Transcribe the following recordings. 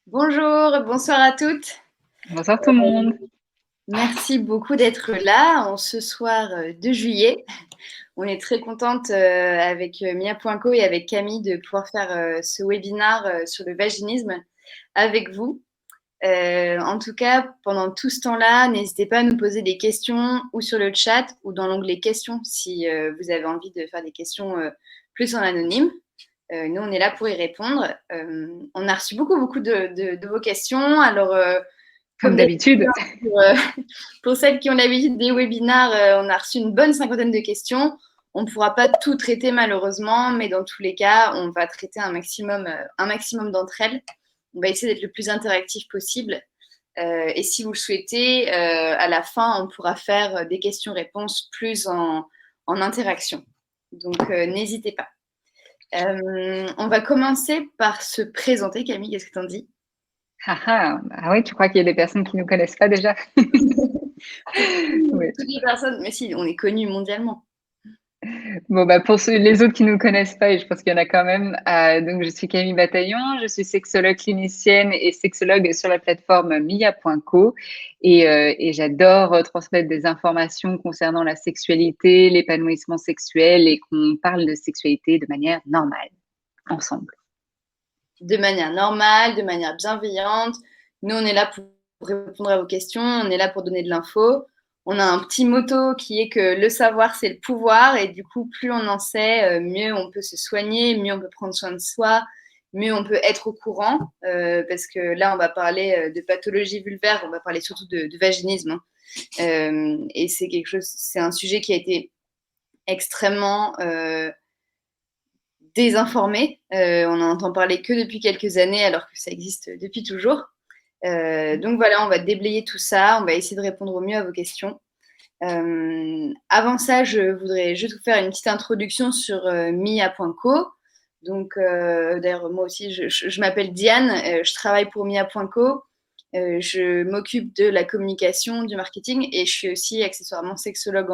Bonjour, bonsoir à toutes. Bonsoir tout le monde. Merci beaucoup d'être là en ce soir 2 juillet. On est très contente avec Mia.co et avec Camille de pouvoir faire ce webinaire sur le vaginisme avec vous. En tout cas, pendant tout ce temps-là, n'hésitez pas à nous poser des questions ou sur le chat ou dans l'onglet questions si vous avez envie de faire des questions plus en anonyme. Nous, on est là pour y répondre. On a reçu beaucoup de vos questions. Alors, Comme comme d'habitude, d'habitude. pour celles qui ont l'habitude des webinaires, on a reçu une bonne cinquantaine de questions. On ne pourra pas tout traiter malheureusement, mais dans tous les cas, on va traiter un maximum d'entre elles. On va essayer d'être le plus interactif possible. Et si vous le souhaitez, à la fin, on pourra faire des questions-réponses plus en interaction. Donc, n'hésitez pas. On va commencer par se présenter. Camille, qu'est-ce que tu en dis? Ah oui, tu crois qu'il y a des personnes qui ne nous connaissent pas déjà? Oui. Toutes les personnes, mais si, on est connus mondialement. Bon, bah, pour les autres qui ne nous connaissent pas, et je pense qu'il y en a quand même, donc je suis Camille Bataillon, je suis sexologue clinicienne et sexologue sur la plateforme Mia.co et j'adore transmettre des informations concernant la sexualité, l'épanouissement sexuel et qu'on parle de sexualité de manière normale, ensemble. De manière normale, de manière bienveillante. Nous, on est là pour répondre à vos questions, on est là pour donner de l'info. On a un petit motto qui est que le savoir, c'est le pouvoir. Et du coup, plus on en sait, mieux on peut se soigner, mieux on peut prendre soin de soi, mieux on peut être au courant. Parce que là, on va parler de pathologie vulvaire, on va parler surtout de vaginisme. Et c'est quelque chose, c'est un sujet qui a été extrêmement désinformé. On n'en entend parler que depuis quelques années, alors que ça existe depuis toujours. Donc voilà, on va déblayer tout ça, on va essayer de répondre au mieux à vos questions. Avant ça, je voudrais juste vous faire une petite introduction sur Mia.co. Donc, d'ailleurs, moi aussi, je m'appelle Diane, je travaille pour Mia.co. Je m'occupe de la communication, du marketing et je suis aussi accessoirement sexologue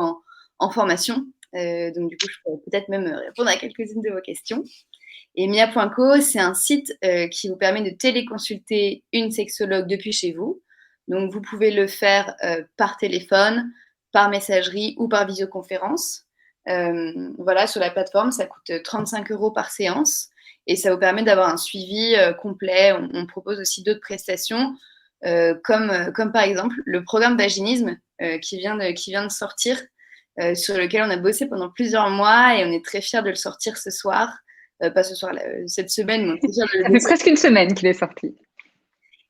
en formation. Donc, du coup, je pourrais peut-être même répondre à quelques-unes de vos questions. Et Mia.co, c'est un site qui vous permet de téléconsulter une sexologue depuis chez vous. Donc, vous pouvez le faire par téléphone, par messagerie ou par visioconférence. Voilà, sur la plateforme, ça coûte 35 € par séance et ça vous permet d'avoir un suivi complet. On propose aussi d'autres prestations, comme par exemple le programme vaginisme qui vient de sortir, sur lequel on a bossé pendant plusieurs mois et on est très fiers de le sortir ce soir. Pas ce soir, cette semaine, mais on est très fiers de Ça le fait presque une semaine qu'il est sorti.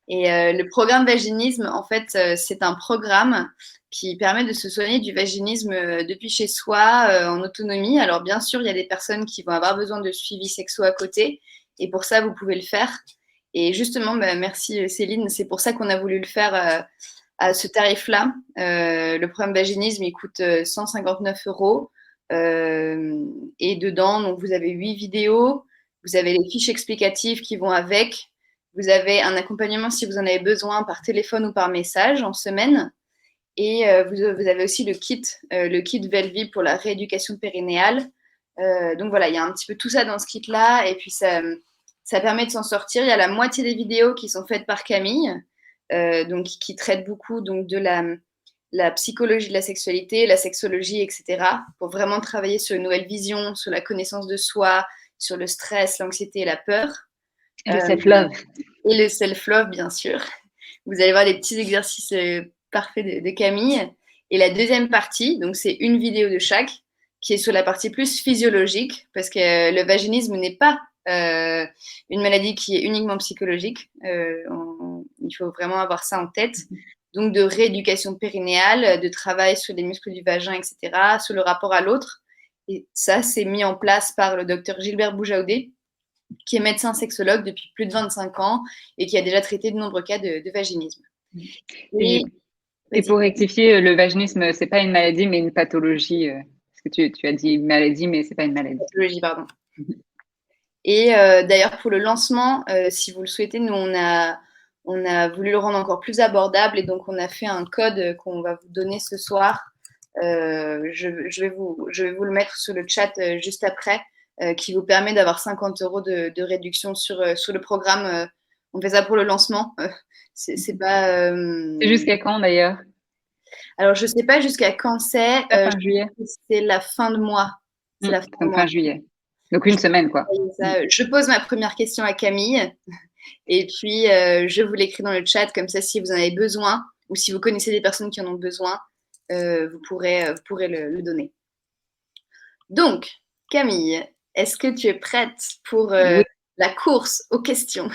et le programme vaginisme, en fait, c'est un programme qui permet de se soigner du vaginisme depuis chez soi, en autonomie. Alors, bien sûr, il y a des personnes qui vont avoir besoin de suivi sexo à côté, et pour ça, vous pouvez le faire. Et justement, bah, merci Céline, c'est pour ça qu'on a voulu le faire à ce tarif-là. Le programme vaginisme, il coûte 159 €. Et dedans, donc, vous avez 8 vidéos, vous avez les fiches explicatives qui vont avec. Vous avez un accompagnement si vous en avez besoin par téléphone ou par message en semaine. Et vous avez aussi le kit Velvi pour la rééducation périnéale. Donc voilà, il y a un petit peu tout ça dans ce kit-là. Et puis ça permet de s'en sortir. Il y a la moitié des vidéos qui sont faites par Camille, donc qui traite beaucoup donc, de la psychologie de la sexualité, la sexologie, etc. Pour vraiment travailler sur une nouvelle vision, sur la connaissance de soi, sur le stress, l'anxiété et la peur. Et le self-love. Et le self-love, bien sûr. Vous allez voir les petits exercices parfaits de Camille. Et la deuxième partie, donc c'est une vidéo de chaque, qui est sur la partie plus physiologique, parce que le vaginisme n'est pas une maladie qui est uniquement psychologique. Il faut vraiment avoir ça en tête. Donc de rééducation périnéale, de travail sur les muscles du vagin, etc., sur le rapport à l'autre. Et ça, c'est mis en place par le docteur Gilbert Boujaoudé, qui est médecin sexologue depuis plus de 25 ans et qui a déjà traité de nombreux cas de vaginisme. Et, Et, et pour rectifier, le vaginisme, c'est pas une maladie, mais une pathologie. Parce que tu as dit maladie, mais c'est pas une maladie. pathologie, pardon. Et d'ailleurs, pour le lancement, si vous le souhaitez, nous, on a voulu le rendre encore plus abordable et donc on a fait un code qu'on va vous donner ce soir. Je vais vous le mettre sur le chat juste après, qui vous permet d'avoir 50 € de réduction sur le programme. On fait ça pour le lancement. C'est pas. C'est jusqu'à quand d'ailleurs? Alors, je sais pas jusqu'à quand c'est. Fin juillet. C'est la fin de mois. C'est la fin de Donc mois. fin juillet. Donc une semaine, quoi. Je pose ma première question à Camille et puis je vous l'écris dans le chat, comme ça, si vous en avez besoin ou si vous connaissez des personnes qui en ont besoin, vous pourrez le donner. Donc, Camille, est-ce que tu es prête pour Oui. la course aux questions?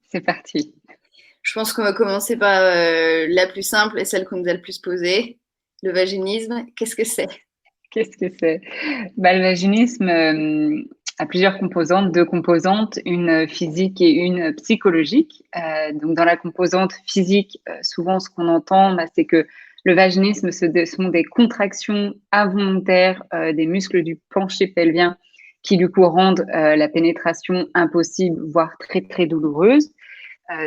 C'est parti. Je pense qu'on va commencer par la plus simple et celle qu'on nous a le plus posée. Le vaginisme, qu'est-ce que c'est? Qu'est-ce que c'est? Le vaginisme a plusieurs composantes, deux composantes, une physique et une psychologique. Donc dans la composante physique, souvent ce qu'on entend, c'est que le vaginisme, ce sont des contractions involontaires des muscles du plancher pelvien qui du coup rendent la pénétration impossible, voire très très douloureuse.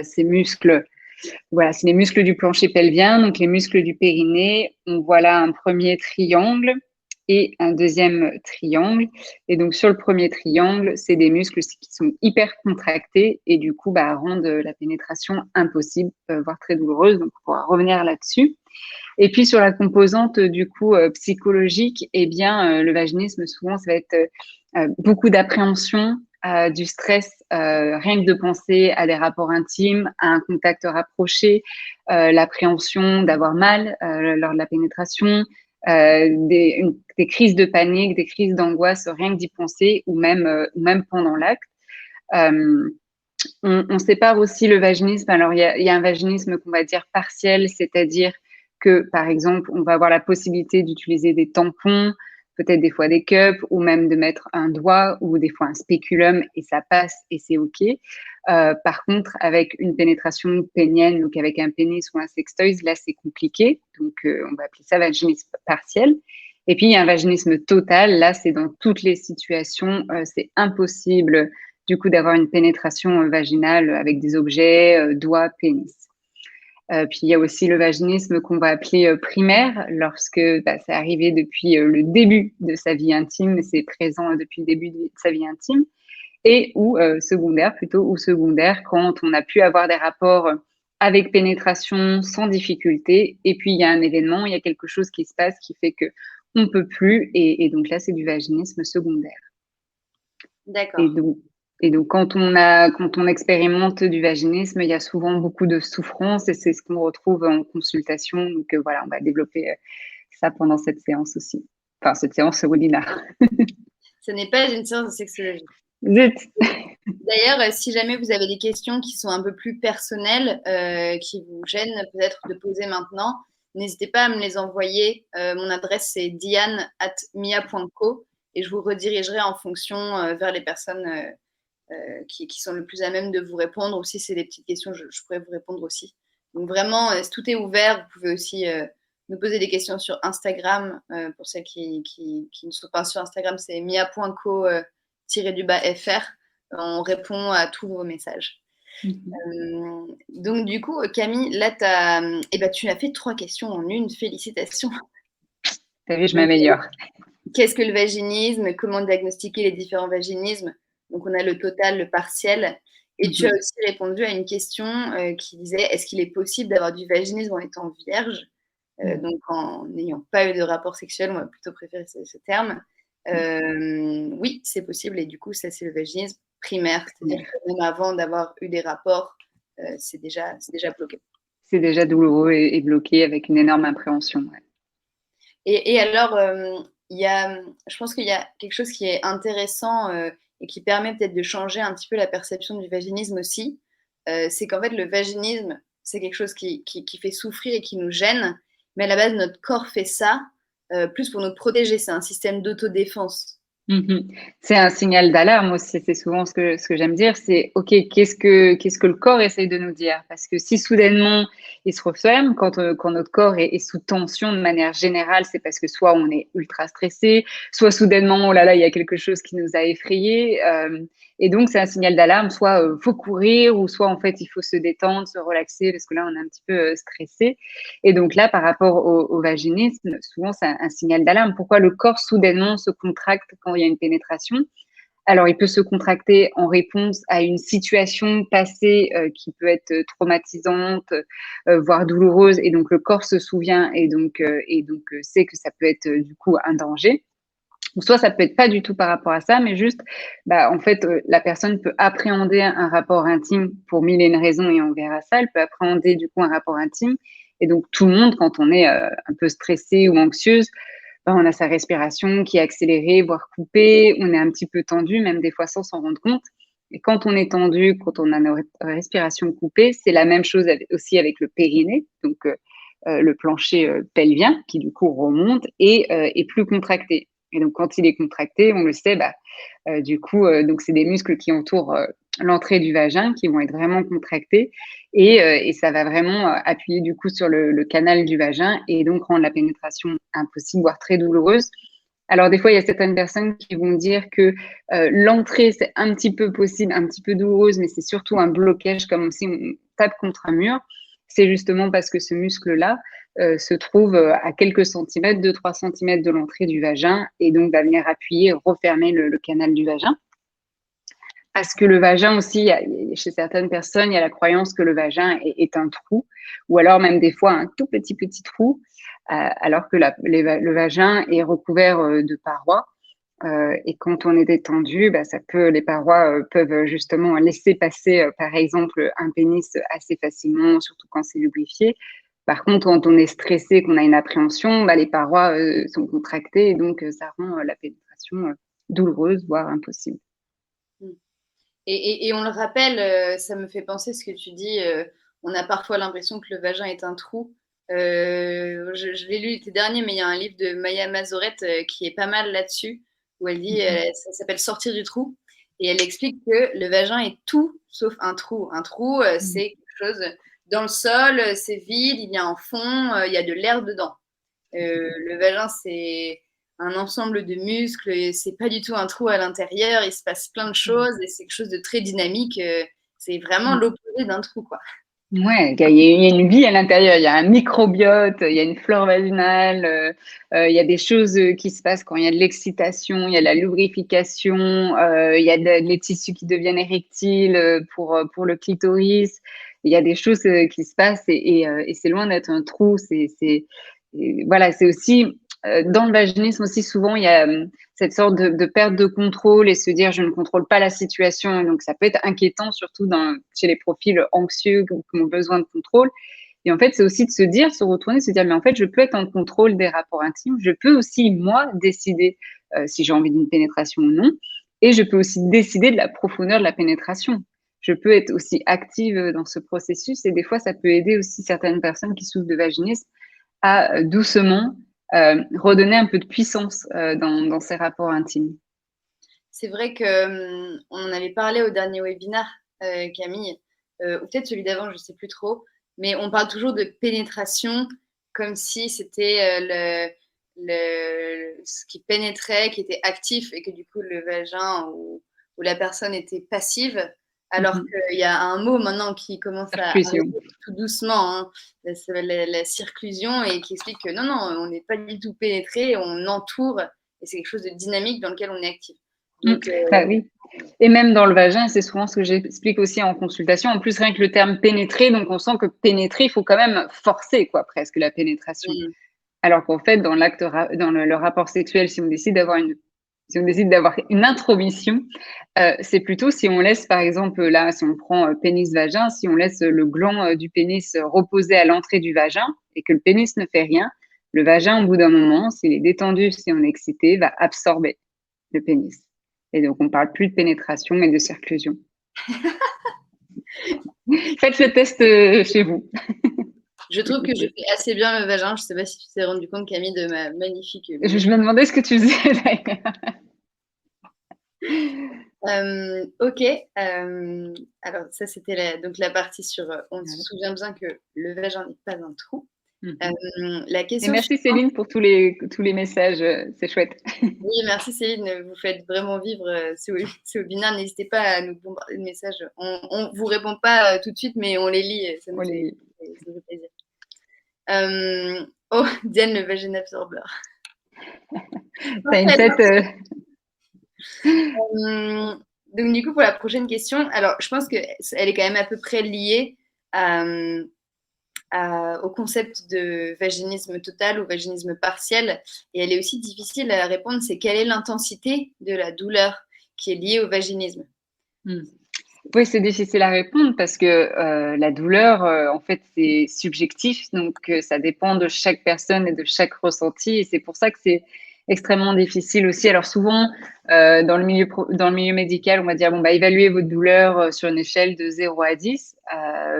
Ces muscles, voilà, c'est les muscles du plancher pelvien, donc les muscles du périnée. On voit là un premier triangle et un deuxième triangle. Et donc, sur le premier triangle, c'est des muscles qui sont hyper contractés et du coup, rendent la pénétration impossible, voire très douloureuse. Donc, on pourra revenir là-dessus. Et puis, sur la composante, du coup, psychologique, eh bien, le vaginisme, souvent, ça va être beaucoup d'appréhension, du stress, rien que de penser à des rapports intimes, à un contact rapproché, l'appréhension d'avoir mal lors de la pénétration, des crises de panique, des crises d'angoisse, rien que d'y penser, ou même pendant l'acte. On sépare aussi le vaginisme. Alors, il y a un vaginisme qu'on va dire partiel, c'est-à-dire que, par exemple, on va avoir la possibilité d'utiliser des tampons, peut-être des fois des cups, ou même de mettre un doigt ou des fois un spéculum, et ça passe et c'est OK. Par contre, avec une pénétration pénienne, donc avec un pénis ou un sextoys, là, c'est compliqué. Donc, on va appeler ça vaginisme partiel. Et puis, il y a un vaginisme total. Là, c'est dans toutes les situations. C'est impossible, du coup, d'avoir une pénétration vaginale avec des objets, doigts, pénis. Puis il y a aussi le vaginisme qu'on va appeler primaire, lorsque c'est arrivé depuis le début de sa vie intime, c'est présent depuis le début de sa vie intime, et ou secondaire plutôt, ou secondaire quand on a pu avoir des rapports avec pénétration sans difficulté, et puis il y a un événement, il y a quelque chose qui se passe qui fait que on peut plus, et donc là c'est du vaginisme secondaire. D'accord. Et donc, quand on expérimente du vaginisme, il y a souvent beaucoup de souffrance et c'est ce qu'on retrouve en consultation. Donc, voilà, on va développer ça pendant cette séance aussi. Enfin, cette séance webinaire. Ce n'est pas une séance de sexologie. Zut. D'ailleurs, si jamais vous avez des questions qui sont un peu plus personnelles, qui vous gênent peut-être de poser maintenant, n'hésitez pas à me les envoyer. Mon adresse, c'est diane@mia.co et je vous redirigerai en fonction vers les personnes qui sont le plus à même de vous répondre. Ou si c'est des petites questions, je pourrais vous répondre aussi. Donc vraiment, tout est ouvert. Vous pouvez aussi me poser des questions sur Instagram. Pour celles qui ne sont pas sur Instagram, c'est mia.co-fr. On répond à tous vos messages. Donc du coup, Camille, là, tu as fait 3 questions en une. Félicitations. T'as vu, je m'améliore. Qu'est-ce que le vaginisme? Comment diagnostiquer les différents vaginismes? Donc, on a le total, le partiel. Et tu as aussi répondu à une question qui disait, est-ce qu'il est possible d'avoir du vaginisme en étant vierge? Donc, en n'ayant pas eu de rapport sexuel, on va plutôt préférer ce terme. Oui, c'est possible. Et du coup, ça, c'est le vaginisme primaire. C'est-à-dire que même avant d'avoir eu des rapports, c'est déjà bloqué. C'est déjà douloureux et bloqué avec une énorme appréhension. Ouais. Et alors, je pense qu'il y a quelque chose qui est intéressant et qui permet peut-être de changer un petit peu la perception du vaginisme aussi. C'est qu'en fait, le vaginisme, c'est quelque chose qui fait souffrir et qui nous gêne. Mais à la base, notre corps fait ça plus pour nous protéger. C'est un système d'autodéfense. C'est un signal d'alarme aussi, c'est souvent ce que j'aime dire, c'est OK, qu'est-ce que le corps essaye de nous dire? Parce que si soudainement il se referme, quand notre corps est sous tension de manière générale, c'est parce que soit on est ultra stressé, soit soudainement, oh là là, il y a quelque chose qui nous a effrayés, et donc c'est un signal d'alarme, soit faut courir, ou soit en fait il faut se détendre, se relaxer, parce que là on est un petit peu stressé. Et donc là, par rapport au vaginisme, souvent c'est un signal d'alarme. Pourquoi le corps soudainement se contracte quand il y a une pénétration? Alors, il peut se contracter en réponse à une situation passée qui peut être traumatisante, voire douloureuse, et donc le corps se souvient et donc sait que ça peut être du coup un danger. Ou soit ça peut être pas du tout par rapport à ça, mais juste, en fait, la personne peut appréhender un rapport intime pour mille et une raisons et on verra ça. Elle peut appréhender du coup un rapport intime et donc tout le monde, quand on est, un peu stressé ou anxieuse, on a sa respiration qui est accélérée, voire coupée, on est un petit peu tendu, même des fois sans s'en rendre compte. Et quand on est tendu, quand on a nos respirations coupées, c'est la même chose aussi avec le périnée, donc le plancher pelvien qui du coup remonte et est plus contracté. Et donc quand il est contracté, on le sait, du coup, donc c'est des muscles qui entourent l'entrée du vagin qui vont être vraiment contractés et ça va vraiment appuyer du coup sur le canal du vagin et donc rendre la pénétration impossible, voire très douloureuse. Alors des fois, il y a certaines personnes qui vont dire que l'entrée, c'est un petit peu possible, un petit peu douloureuse, mais c'est surtout un blocage, comme si on tape contre un mur. C'est justement parce que ce muscle-là se trouve à quelques centimètres, 2-3 centimètres de l'entrée du vagin, et donc va venir appuyer, refermer le canal du vagin. Parce que le vagin aussi, chez certaines personnes, il y a la croyance que le vagin est un trou, ou alors même des fois un tout petit trou, alors que le vagin est recouvert de parois. Et quand on est détendu, les parois peuvent justement laisser passer, par exemple, un pénis assez facilement, surtout quand c'est lubrifié. Par contre, quand on est stressé, qu'on a une appréhension, les parois sont contractées et donc ça rend la pénétration douloureuse, voire impossible. Mmh. Et on le rappelle, ça me fait penser ce que tu dis, on a parfois l'impression que le vagin est un trou. Je l'ai lu l'été dernier, mais il y a un livre de Maya Mazoret qui est pas mal là-dessus, où elle dit, ça s'appelle Sortir du trou, et elle explique que le vagin est tout sauf un trou. Un trou, c'est quelque chose dans le sol, c'est vide, il y a un fond, il y a de l'air dedans. Le vagin, c'est un ensemble de muscles, et c'est pas du tout un trou à l'intérieur, il se passe plein de choses et c'est quelque chose de très dynamique. C'est vraiment l'opposé d'un trou, quoi. Ouais, il y a une vie à l'intérieur, il y a un microbiote, il y a une flore vaginale, il y a des choses qui se passent quand il y a de l'excitation, il y a de la lubrification, il y a les tissus qui deviennent érectiles pour le clitoris. Il y a des choses qui se passent et c'est loin d'être un trou. Voilà, c'est aussi dans le vaginisme aussi souvent il y a cette sorte de perte de contrôle et se dire je ne contrôle pas la situation. Donc ça peut être inquiétant, surtout chez les profils anxieux qui ont besoin de contrôle. Et en fait, c'est aussi de se dire, se retourner, se dire mais en fait, je peux être en contrôle des rapports intimes. Je peux aussi moi décider si j'ai envie d'une pénétration ou non. Et je peux aussi décider de la profondeur de la pénétration. Je peux être aussi active dans ce processus et des fois, ça peut aider aussi certaines personnes qui souffrent de vaginisme à doucement redonner un peu de puissance dans ces rapports intimes. C'est vrai que on en avait parlé au dernier webinaire, Camille, ou peut-être celui d'avant, je sais plus trop, mais on parle toujours de pénétration comme si c'était ce qui pénétrait, qui était actif, et que du coup le vagin ou la personne était passive, alors qu'il y a un mot maintenant qui commence à arriver Percussion. tout doucement, hein, ça s'appelle la circlusion, et qui explique que non, non, on n'est pas du tout pénétré, on entoure, et c'est quelque chose de dynamique dans lequel on est actif. Donc, Bah oui. Et même dans le vagin, c'est souvent ce que j'explique aussi en consultation. En plus, rien que le terme pénétrer, donc on sent que pénétrer, il faut quand même forcer, quoi, presque la pénétration. Alors qu'en fait, dans le rapport sexuel, si on décide d'avoir une intromission, c'est plutôt si on laisse, par exemple, là, si on prend pénis-vagin, si on laisse le gland du pénis reposer à l'entrée du vagin et que le pénis ne fait rien, le vagin, au bout d'un moment, s'il est détendu, si on est excité, va absorber le pénis. Et donc, on parle plus de pénétration, mais de circlusion. Faites le test chez vous. je trouve que je fais assez bien le vagin. Je sais pas si tu t'es rendu compte, Camille, de ma magnifique bouche. Je me demandais ce que tu faisais d'ailleurs. Ok. Alors, ça, c'était donc la partie sur on se souvient bien que le vagin n'est pas un trou. La Et question merci suivante. Céline pour tous les messages, c'est chouette. Oui, merci Céline, vous faites vraiment vivre ce webinaire. N'hésitez pas à nous bombarder de messages. On vous répond pas tout de suite, mais on les lit, et ça nous fait plaisir. Oh, Diane, le vagin absorbeur. T'as une tête. Donc, du coup, pour la prochaine question, alors je pense qu'elle est quand même à peu près liée au concept de vaginisme total ou vaginisme partiel. Et elle est aussi difficile à répondre, c'est quelle est l'intensité de la douleur qui est liée au vaginisme? Mmh. Oui, c'est difficile à répondre parce que, la douleur, en fait, c'est subjectif, donc ça dépend de chaque personne et de chaque ressenti et c'est pour ça que c'est extrêmement difficile aussi. Alors souvent, dans le milieu médical, on va dire: «Bon, bah, évaluez votre douleur, sur une échelle de 0 à 10».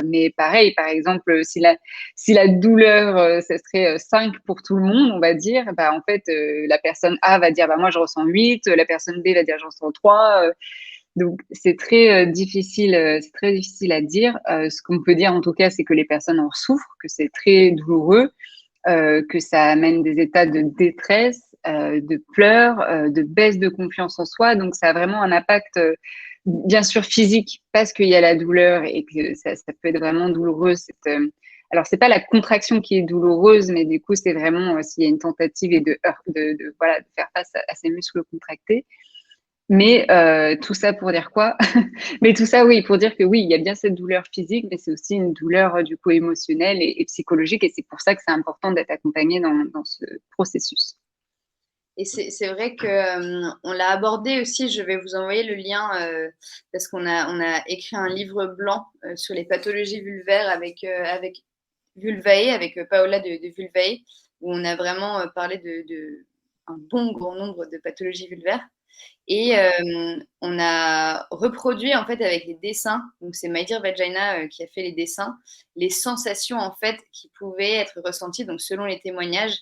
Mais pareil, par exemple, si la douleur, ça serait, 5 pour tout le monde, on va dire, bah, en fait, la personne A va dire: «Bah, moi, je ressens 8», la personne B va dire: «Je ressens 3». Donc c'est très difficile à dire. Ce qu'on peut dire en tout cas, c'est que les personnes en souffrent, que c'est très douloureux, que ça amène des états de détresse, de pleurs, de baisse de confiance en soi. Donc ça a vraiment un impact, bien sûr physique parce qu'il y a la douleur et que ça peut être vraiment douloureux alors c'est pas la contraction qui est douloureuse, mais du coup, c'est vraiment, s'il y a une tentative et de voilà, de faire face à ces muscles contractés. Mais tout ça pour dire quoi? Mais tout ça, oui, pour dire que oui, il y a bien cette douleur physique, mais c'est aussi une douleur, du coup émotionnelle et psychologique et c'est pour ça que c'est important d'être accompagné dans ce processus. Et c'est vrai que on l'a abordé aussi. Je vais vous envoyer le lien parce qu'on a écrit un livre blanc sur les pathologies vulvaires avec Vulvae, avec Paola de Vulvae, où on a vraiment parlé de un bon grand nombre de pathologies vulvaires. Et on a reproduit en fait avec les dessins, donc c'est My Dear Vagina qui a fait les dessins, les sensations en fait qui pouvaient être ressenties, donc selon les témoignages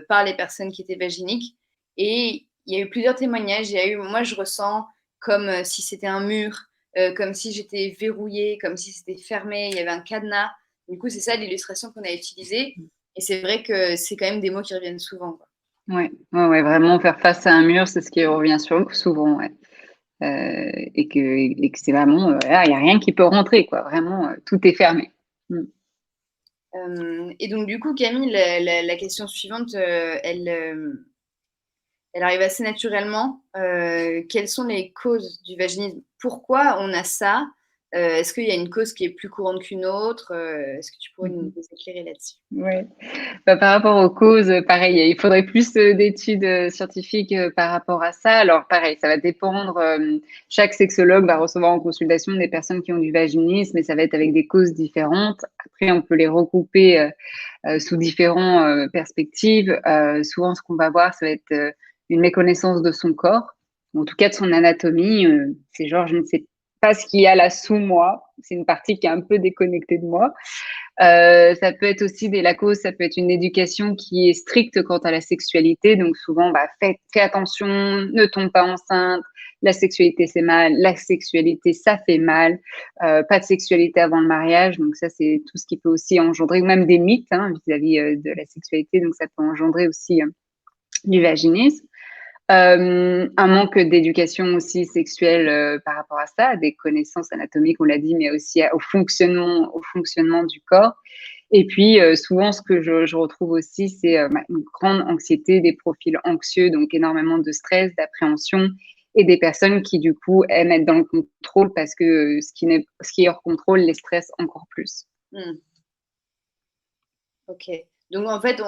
par les personnes qui étaient vaginiques. Et il y a eu plusieurs témoignages. Il y a eu, moi je ressens comme si c'était un mur, comme si j'étais verrouillée, comme si c'était fermé, il y avait un cadenas. Du coup, c'est ça l'illustration qu'on a utilisée. Et c'est vrai que c'est quand même des mots qui reviennent souvent, quoi. Ouais, ouais, ouais, vraiment faire face à un mur, c'est ce qui revient souvent, ouais. Et que c'est vraiment, là, il y a rien qui peut rentrer quoi, vraiment, tout est fermé. Mmh. Et donc, du coup, Camille, la question suivante, elle arrive assez naturellement. Quelles sont les causes du vaginisme? Pourquoi on a ça? Est-ce qu'il y a une cause qui est plus courante qu'une autre? Est-ce que tu pourrais Mmh. nous éclairer là-dessus? Ouais. Bah, par rapport aux causes, pareil, il faudrait plus, d'études, scientifiques, par rapport à ça. Alors pareil, ça va dépendre, chaque sexologue va recevoir en consultation des personnes qui ont du vaginisme et ça va être avec des causes différentes. Après, on peut les regrouper, sous différents, perspectives. Souvent, ce qu'on va voir, ça va être, une méconnaissance de son corps, ou en tout cas de son anatomie. C'est genre: «Je ne sais pas ce qu'il y a là sous moi». C'est une partie qui est un peu déconnectée de moi. Ça peut être aussi la cause, ça peut être une éducation qui est stricte quant à la sexualité. Donc souvent, bah, fais attention, ne tombe pas enceinte, la sexualité c'est mal, la sexualité ça fait mal, pas de sexualité avant le mariage. Donc ça, c'est tout ce qui peut aussi engendrer, ou même des mythes hein, vis-à-vis de la sexualité. Donc ça peut engendrer aussi du vaginisme. Un manque d'éducation aussi sexuelle, par rapport à ça, des connaissances anatomiques, on l'a dit, mais aussi au fonctionnement du corps. Et puis, souvent ce que je retrouve aussi, c'est, une grande anxiété, des profils anxieux, donc énormément de stress, d'appréhension et des personnes qui, du coup, aiment être dans le contrôle parce que, ce qui est hors contrôle les stresse encore plus. Mmh. OK. Donc en fait,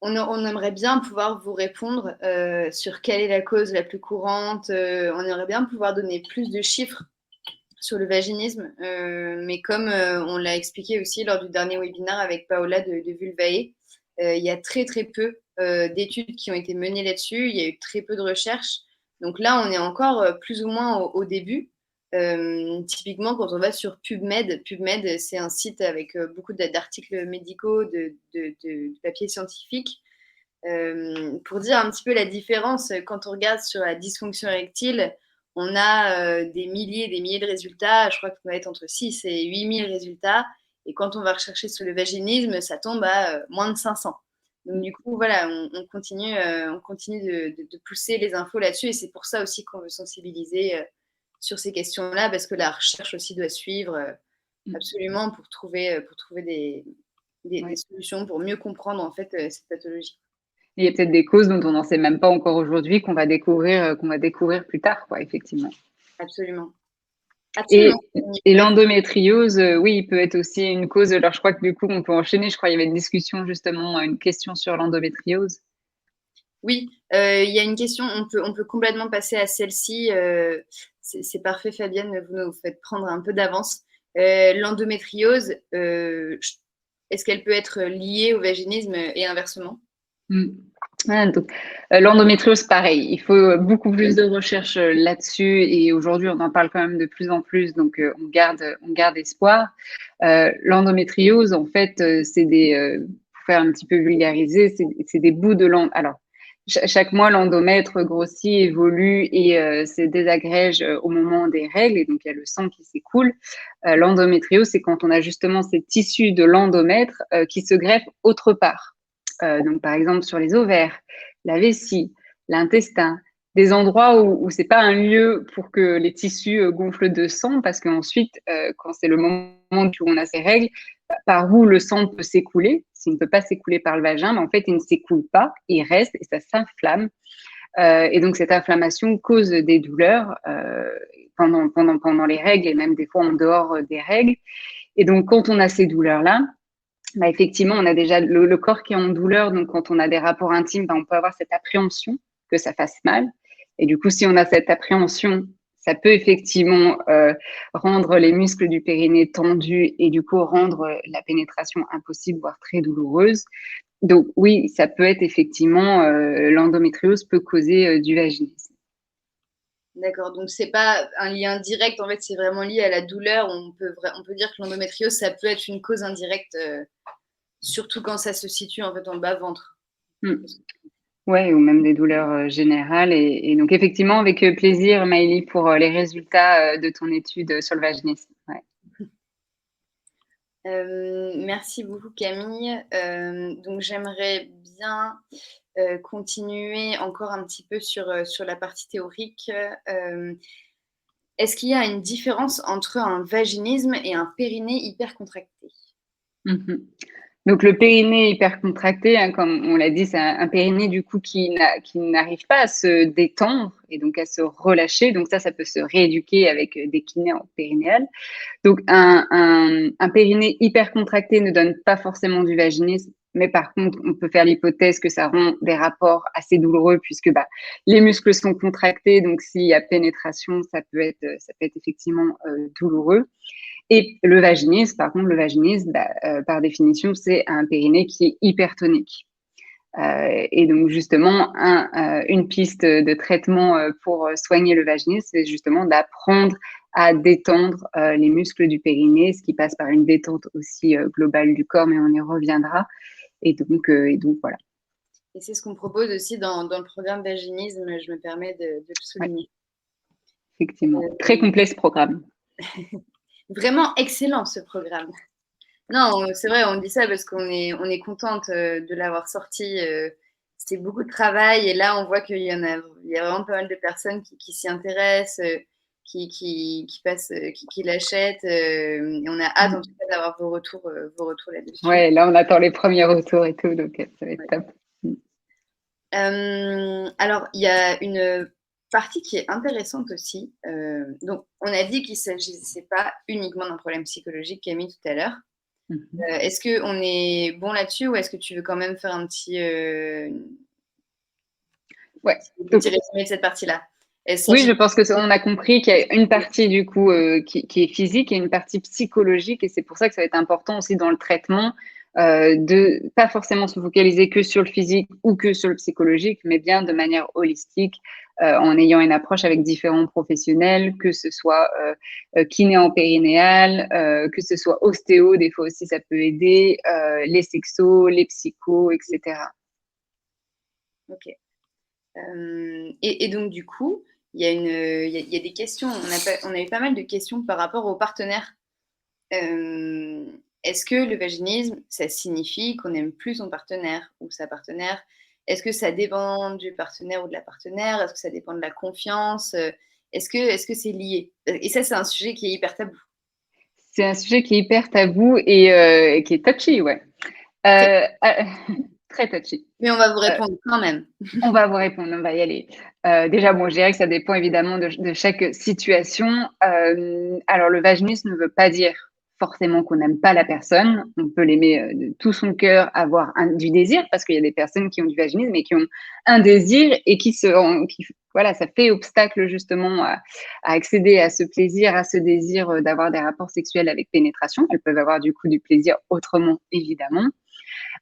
on aimerait bien pouvoir vous répondre sur quelle est la cause la plus courante. On aimerait bien pouvoir donner plus de chiffres sur le vaginisme, mais comme on l'a expliqué aussi lors du dernier webinaire avec Paola de Vulvae, il y a très très peu d'études qui ont été menées là-dessus, il y a eu très peu de recherches. Donc là, on est encore plus ou moins au début. Typiquement, quand on va sur PubMed, PubMed, c'est un site avec beaucoup d'articles médicaux, de papiers scientifiques. Pour dire un petit peu la différence, quand on regarde sur la dysfonction érectile, on a des milliers et des milliers de résultats. Je crois qu'on va être entre 6 et 8 000 résultats. Et quand on va rechercher sur le vaginisme, ça tombe à moins de 500. Donc du coup, voilà, on continue de pousser les infos là-dessus. Et c'est pour ça aussi qu'on veut sensibiliser sur ces questions-là, parce que la recherche aussi doit suivre Mmh. absolument pour trouver des Ouais. solutions, pour mieux comprendre en fait cette pathologie. il y a peut-être des causes dont on n'en sait même pas encore aujourd'hui, qu'on va découvrir plus tard, quoi, effectivement. Absolument. Et, Absolument. et l'endométriose, oui, il peut être aussi une cause. Alors, je crois que du coup, on peut enchaîner. Je crois qu'il y avait une discussion, justement, une question sur l'endométriose. Oui, il y a une question, on peut complètement passer à celle-ci. C'est parfait, Fabienne, vous nous faites prendre un peu d'avance. L'endométriose, est-ce qu'elle peut être liée au vaginisme et inversement? Mm. Donc, l'endométriose, pareil, il faut beaucoup plus de recherches là-dessus et aujourd'hui, on en parle quand même de plus en plus, donc on garde espoir. L'endométriose, en fait, pour faire un petit peu vulgariser, c'est des bouts de l'endomètre. Alors, chaque mois, l'endomètre grossit, évolue et se désagrège au moment des règles, et donc il y a le sang qui s'écoule. L'endométriose, c'est quand on a justement ces tissus de l'endomètre qui se greffent autre part. Donc, par exemple, sur les ovaires, la vessie, l'intestin, des endroits où c'est pas un lieu pour que les tissus gonflent de sang, parce qu'ensuite, quand c'est le moment où on a ces règles, par où le sang peut s'écouler, s'il ne peut pas s'écouler par le vagin, mais en fait, il ne s'écoule pas, il reste et ça s'inflamme. Et donc, cette inflammation cause des douleurs pendant les règles et même des fois en dehors des règles. Et donc, quand on a ces douleurs-là, bah, effectivement, on a déjà le corps qui est en douleur. Donc, quand on a des rapports intimes, bah, on peut avoir cette appréhension que ça fasse mal. Et du coup, si on a cette appréhension, ça peut effectivement rendre les muscles du périnée tendus et du coup rendre la pénétration impossible, voire très douloureuse. Donc oui, ça peut être effectivement, l'endométriose peut causer du vaginisme. D'accord, donc c'est pas un lien direct, en fait, c'est vraiment lié à la douleur. On peut dire que l'endométriose, ça peut être une cause indirecte, surtout quand ça se situe en fait en bas-ventre. Mm. Ouais, ou même des douleurs générales. Et donc effectivement, avec plaisir, Maëlie, pour les résultats de ton étude sur le vaginisme. Ouais. Merci beaucoup, Camille. Donc j'aimerais bien continuer encore un petit peu sur la partie théorique. Est-ce qu'il y a une différence entre un vaginisme et un périnée hypercontracté? Mhm. Donc le périnée hypercontracté, hein, comme on l'a dit, c'est un périnée du coup qui n'arrive pas à se détendre et donc à se relâcher. Donc ça peut se rééduquer avec des kinés en périnéal. Donc un périnée hypercontracté ne donne pas forcément du vaginisme, mais par contre, on peut faire l'hypothèse que ça rend des rapports assez douloureux puisque les muscles sont contractés. Donc s'il y a pénétration, ça peut être effectivement douloureux. Et le vaginisme, par contre, par définition, c'est un périnée qui est hypertonique. Et donc, justement, une piste de traitement pour soigner le vaginisme, c'est justement d'apprendre à détendre les muscles du périnée, ce qui passe par une détente aussi globale du corps, mais on y reviendra. Et donc voilà. Et c'est ce qu'on propose aussi dans le programme vaginisme, je me permets de le Ouais, souligner. effectivement. Très complet ce programme. Vraiment excellent ce programme. Non, c'est vrai, on dit ça parce on est contente de l'avoir sorti. C'était beaucoup de travail et là, on voit il y a vraiment pas mal de personnes qui s'y intéressent, qui l'achètent. Et on a hâte en tout cas d'avoir vos retours là-dessus. Ouais, là, on attend les premiers retours et tout, donc ça va être top. Alors, il y a une partie qui est intéressante aussi. Donc, on a dit qu'il ne s'agissait pas uniquement d'un problème psychologique, Camille, tout à l'heure. Est-ce qu'on est bon là-dessus ou est-ce que tu veux quand même faire un Ouais. petit résumé de cette partie-là? Oui, je pense que on a compris qu'il y a une partie du coup qui est physique et une partie psychologique, et c'est pour ça que ça va être important aussi dans le traitement de pas forcément se focaliser que sur le physique ou que sur le psychologique, mais bien de manière holistique en ayant une approche avec différents professionnels, que ce soit kiné en périnéal, que ce soit ostéo, des fois aussi ça peut aider, les sexos, les psychos, etc. Ok. Et donc, du coup, il y a des questions. On a eu pas mal de questions par rapport aux partenaires. Est-ce que le vaginisme, ça signifie qu'on n'aime plus son partenaire ou sa partenaire? Est-ce que ça dépend du partenaire ou de la partenaire? Est-ce que ça dépend de la confiance? Est-ce que c'est lié? Et ça, c'est un sujet qui est hyper tabou. C'est un sujet qui est hyper tabou et qui est touchy, ouais. Très- Euh, très touchy. Mais on va vous répondre quand même. On va vous répondre, on va y aller. Déjà, bon, je dirais que ça dépend évidemment de chaque situation. Alors, le vaginisme ne veut pas dire forcément qu'on n'aime pas la personne. On peut l'aimer de tout son cœur, avoir du désir, parce qu'il y a des personnes qui ont du vaginisme et qui ont un désir et voilà, ça fait obstacle justement à accéder à ce plaisir, à ce désir d'avoir des rapports sexuels avec pénétration. Elles peuvent avoir du coup du plaisir autrement, évidemment.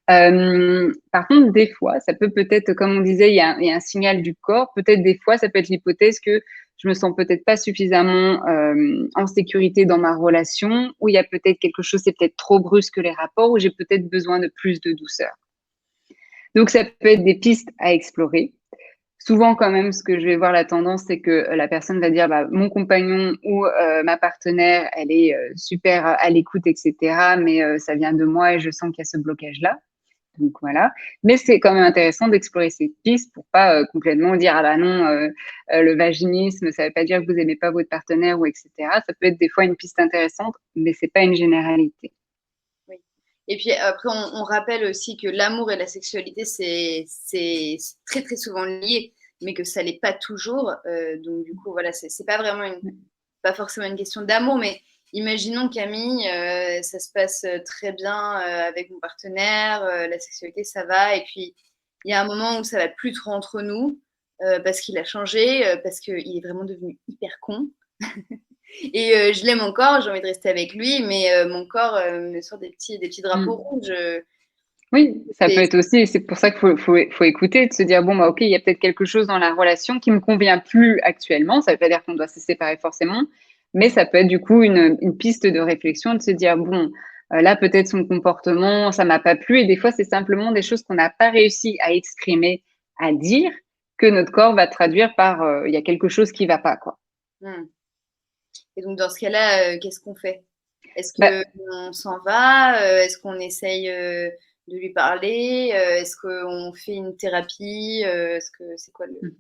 Par contre, des fois, ça peut-être, comme on disait, il y a un signal du corps. Peut-être des fois, ça peut être l'hypothèse que je me sens peut-être pas suffisamment en sécurité dans ma relation, ou il y a peut-être quelque chose, c'est peut-être trop brusque les rapports, ou j'ai peut-être besoin de plus de douceur. Donc, ça peut être des pistes à explorer. Souvent, quand même, ce que je vais voir la tendance, c'est que la personne va dire, bah, mon compagnon ou ma partenaire, elle est super à l'écoute, etc. Mais ça vient de moi et je sens qu'il y a ce blocage-là. Donc voilà. Mais c'est quand même intéressant d'explorer ces pistes pour pas complètement dire, ah bah non, le vaginisme, ça veut pas dire que vous aimez pas votre partenaire ou etc. Ça peut être des fois une piste intéressante, mais c'est pas une généralité. Oui. Et puis après, on rappelle aussi que l'amour et la sexualité, c'est très très souvent lié, mais que ça l'est pas toujours. Donc du coup, voilà, c'est pas vraiment pas forcément une question d'amour, mais imaginons Camille, ça se passe très bien avec mon partenaire, la sexualité ça va, et puis il y a un moment où ça va plus trop entre nous parce qu'il a changé, parce qu'il est vraiment devenu hyper con. Et je l'aime encore, j'ai envie de rester avec lui, mais mon corps me sort des petits drapeaux Mm. rouges. Oui, ça peut C'est- être aussi, c'est pour ça qu'il faut écouter, de se dire, bon, bah, ok, il y a peut-être quelque chose dans la relation qui me convient plus actuellement. Ça veut pas dire qu'on doit se séparer forcément, mais ça peut être du coup une piste de réflexion de se dire, bon, là, peut-être son comportement, ça m'a pas plu. Et des fois, c'est simplement des choses qu'on n'a pas réussi à exprimer, à dire, que notre corps va traduire par, il y a quelque chose qui va pas, quoi. Hmm. Et donc dans ce cas-là, qu'est-ce qu'on fait? Est-ce Bah, qu'on s'en va? Est-ce qu'on essaye de lui parler? Est-ce qu'on fait une thérapie? Est-ce que c'est quoi le...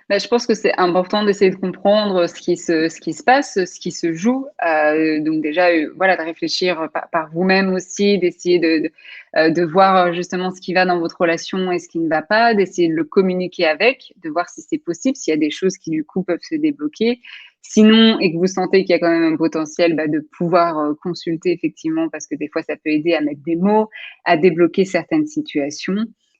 Bah, je pense que c'est important d'essayer de comprendre ce qui se passe, ce qui se joue. Donc déjà, voilà, de réfléchir par vous-même aussi, d'essayer de voir justement ce qui va dans votre relation et ce qui ne va pas, d'essayer de le communiquer avec, de voir si c'est possible, s'il y a des choses qui du coup peuvent se débloquer. Sinon, et que vous sentez qu'il y a quand même un potentiel, bah, de pouvoir consulter effectivement, parce que des fois, ça peut aider à mettre des mots, à débloquer certaines situations.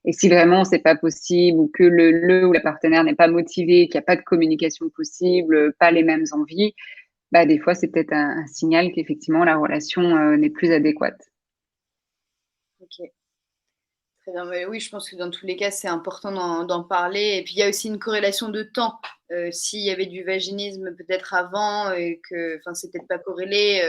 Et si vraiment c'est pas possible ou que le ou la partenaire n'est pas motivé, qu'il y a pas de communication possible, pas les mêmes envies, bah, des fois, c'est peut-être un signal qu'effectivement la relation, n'est plus adéquate. Ok, très bien. Mais oui, je pense que dans tous les cas, c'est important d'en parler. Et puis il y a aussi une corrélation de temps. S'il y avait du vaginisme peut-être avant et que, enfin, c'est peut-être pas corrélé.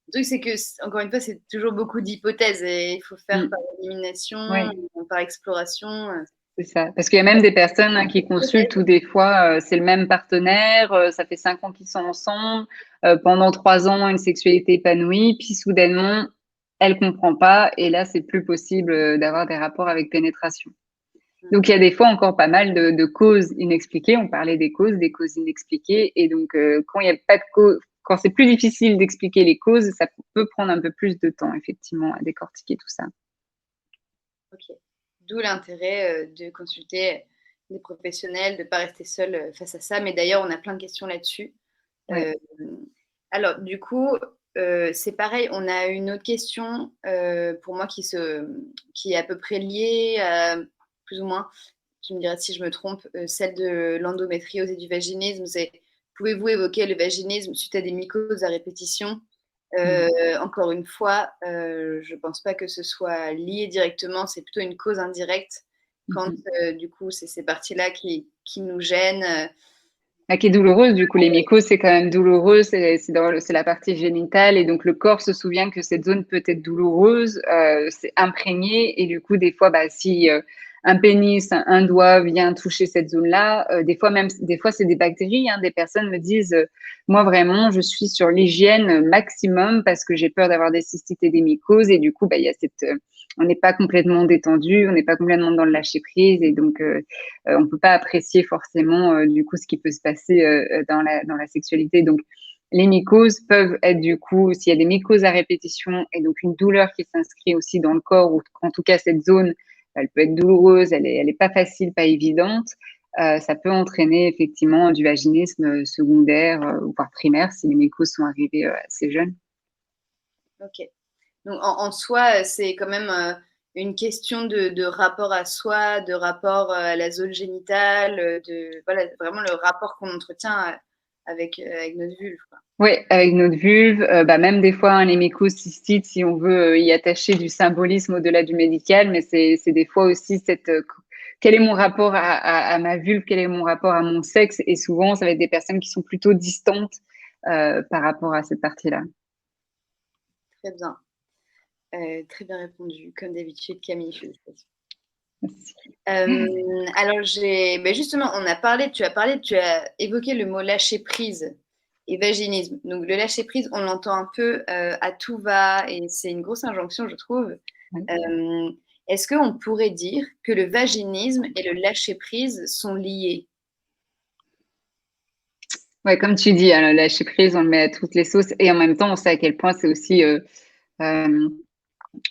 Le truc, c'est que, encore une fois, c'est toujours beaucoup d'hypothèses et il faut faire Mmh. par élimination, Ouais, par exploration. c'est ça. Parce qu'il y a même des personnes, hein, qui consultent où des fois, c'est le même partenaire, ça fait 5 ans qu'ils sont ensemble, pendant 3 ans, une sexualité épanouie, puis soudainement, elle comprend pas et là, c'est plus possible, d'avoir des rapports avec pénétration. Donc, il y a des fois encore pas mal de causes inexpliquées. On parlait des causes inexpliquées. Et donc, quand il y a pas de cause, quand c'est plus difficile d'expliquer les causes, ça peut prendre un peu plus de temps, effectivement, à décortiquer tout ça. Ok. D'où l'intérêt de consulter des professionnels, de ne pas rester seul face à ça. Mais d'ailleurs, on a plein de questions là-dessus. Ouais. Euh, alors, du coup, c'est pareil. On a une autre question pour moi qui est à peu près liée, plus ou moins. Tu me diras si je me trompe, celle de l'endométriose et du vaginisme. C'est pouvez-vous évoquer le vaginisme suite à des mycoses à répétition? Mmh. Encore une fois, je ne pense pas que ce soit lié directement, c'est plutôt une cause indirecte quand Mmh. du coup c'est ces parties-là qui nous gênent. Bah, qui est douloureuse, du coup, les mycoses, c'est quand même douloureux, c'est la partie génitale et donc le corps se souvient que cette zone peut être douloureuse, c'est imprégné et du coup, des fois, bah, si, un pénis, un doigt vient toucher cette zone-là, des fois, c'est des bactéries, hein. Des personnes me disent, «Moi, vraiment, je suis sur l'hygiène maximum parce que j'ai peur d'avoir des cystites et des mycoses» et du coup, bah, il y a on n'est pas complètement détendu, on n'est pas complètement dans le lâcher prise et donc on peut pas apprécier forcément du coup ce qui peut se passer dans la sexualité. Donc les mycoses peuvent être du coup, s'il y a des mycoses à répétition et donc une douleur qui s'inscrit aussi dans le corps ou en tout cas cette zone elle peut être douloureuse, elle est pas facile, pas évidente. Ça peut entraîner effectivement du vaginisme secondaire voire primaire si les ménopauses sont arrivées assez jeunes. Ok. Donc, en soi, c'est quand même une question de rapport à soi, de rapport à la zone génitale, voilà, vraiment le rapport qu'on entretient avec notre vulve, quoi. Oui, avec notre vulve, même des fois, les mycocystes, si on veut y attacher du symbolisme au-delà du médical, mais c'est des fois aussi quel est mon rapport à ma vulve, quel est mon rapport à mon sexe, et souvent, ça va être des personnes qui sont plutôt distantes par rapport à cette partie-là. Très bien répondu, comme d'habitude, Camille, félicitations. Merci. Alors, justement, tu as évoqué le mot lâcher prise et vaginisme. Donc, le lâcher prise, on l'entend un peu à tout va et c'est une grosse injonction, je trouve. Ouais. Est-ce qu'on pourrait dire que le vaginisme et le lâcher prise sont liés? Ouais, comme tu dis, hein, le lâcher prise, on le met à toutes les sauces et en même temps, on sait à quel point c'est aussi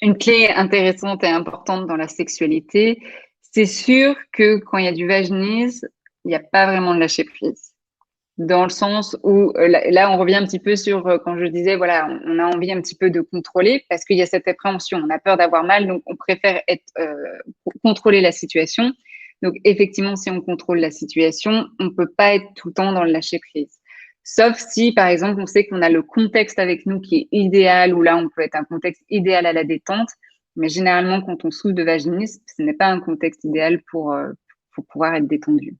une clé intéressante et importante dans la sexualité. C'est sûr que quand il y a du vaginisme, il n'y a pas vraiment de lâcher prise. Dans le sens où, là, on revient un petit peu sur quand je disais, voilà, on a envie un petit peu de contrôler parce qu'il y a cette appréhension. On a peur d'avoir mal, donc on préfère contrôler la situation. Donc, effectivement, si on contrôle la situation, on ne peut pas être tout le temps dans le lâcher prise. Sauf si, par exemple, on sait qu'on a le contexte avec nous qui est idéal, ou là, on peut être un contexte idéal à la détente. Mais généralement, quand on souffre de vaginisme, ce n'est pas un contexte idéal pour pouvoir être détendu.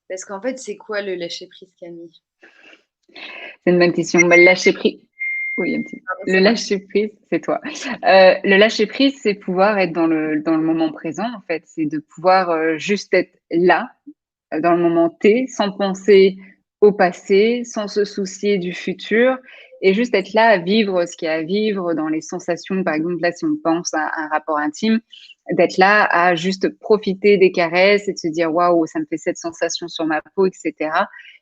Parce qu'en fait, c'est quoi le lâcher prise, Camille? C'est une bonne question. Le lâcher prise. Oui, un petit. Le lâcher prise, c'est toi. Le lâcher prise, c'est pouvoir être dans le moment présent, en fait. C'est de pouvoir juste être là, dans le moment T, sans penser au passé, sans se soucier du futur, et juste être là à vivre ce qu'il y a à vivre dans les sensations. Par exemple, là, si on pense à un rapport intime, d'être là à juste profiter des caresses et de se dire waouh, ça me fait cette sensation sur ma peau, etc.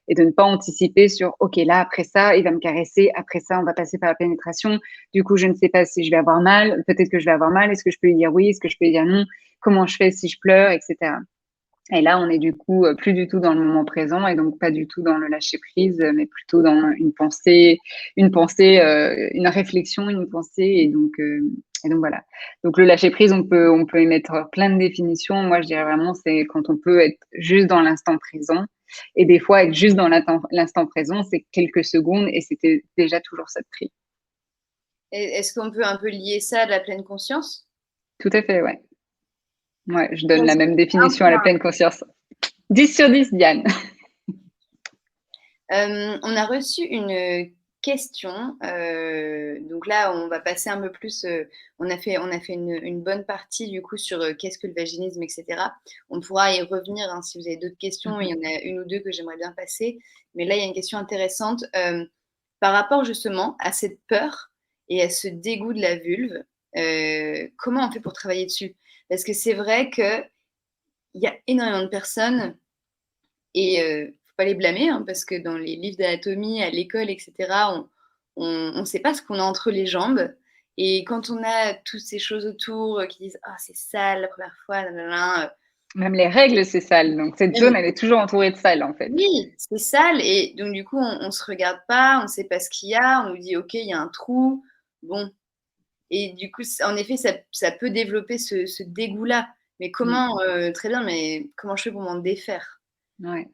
Et de ne pas anticiper sur ok, là, après ça, il va me caresser, après ça, on va passer par la pénétration. Du coup, je ne sais pas si je vais avoir mal, peut-être que je vais avoir mal, est-ce que je peux lui dire oui, est-ce que je peux lui dire non, comment je fais si je pleure, etc. Et là, on est du coup plus du tout dans le moment présent et donc pas du tout dans le lâcher prise, mais plutôt dans une réflexion, une pensée et donc voilà. Donc le lâcher prise, on peut y mettre plein de définitions. Moi, je dirais vraiment c'est quand on peut être juste dans l'instant présent et des fois être juste dans l'instant présent, c'est quelques secondes et c'était déjà toujours ça de prix. Est-ce qu'on peut un peu lier ça à la pleine conscience? Tout à fait, ouais. Ouais, je donne la même Un définition à la point. pleine conscience. 10 sur 10, Diane. On a reçu une question. Donc là, on va passer un peu plus. On a fait une bonne partie du coup sur qu'est-ce que le vaginisme, etc. On pourra y revenir hein, si vous avez d'autres questions. Il y en a une ou deux que j'aimerais bien passer. Mais là, il y a une question intéressante par rapport justement à cette peur et à ce dégoût de la vulve. Comment on fait pour travailler dessus? Parce que c'est vrai qu'il y a énormément de personnes et faut pas les blâmer, hein, parce que dans les livres d'anatomie, à l'école, et cetera, on sait pas ce qu'on a entre les jambes et quand on a toutes ces choses autour, qui disent: «Ah c'est sale la première fois, nanana», Même les règles, c'est sale. Donc, cette zone, elle est toujours entourée de sale, en fait. oui, c'est sale et donc du coup, on se regarde pas, on sait pas ce qu'il y a, on nous dit: «OK, il y a un trou». Bon et du coup, en effet, ça peut développer ce dégoût-là. Mais Mmh. comment, très bien, mais comment je fais pour m'en défaire? Ouais.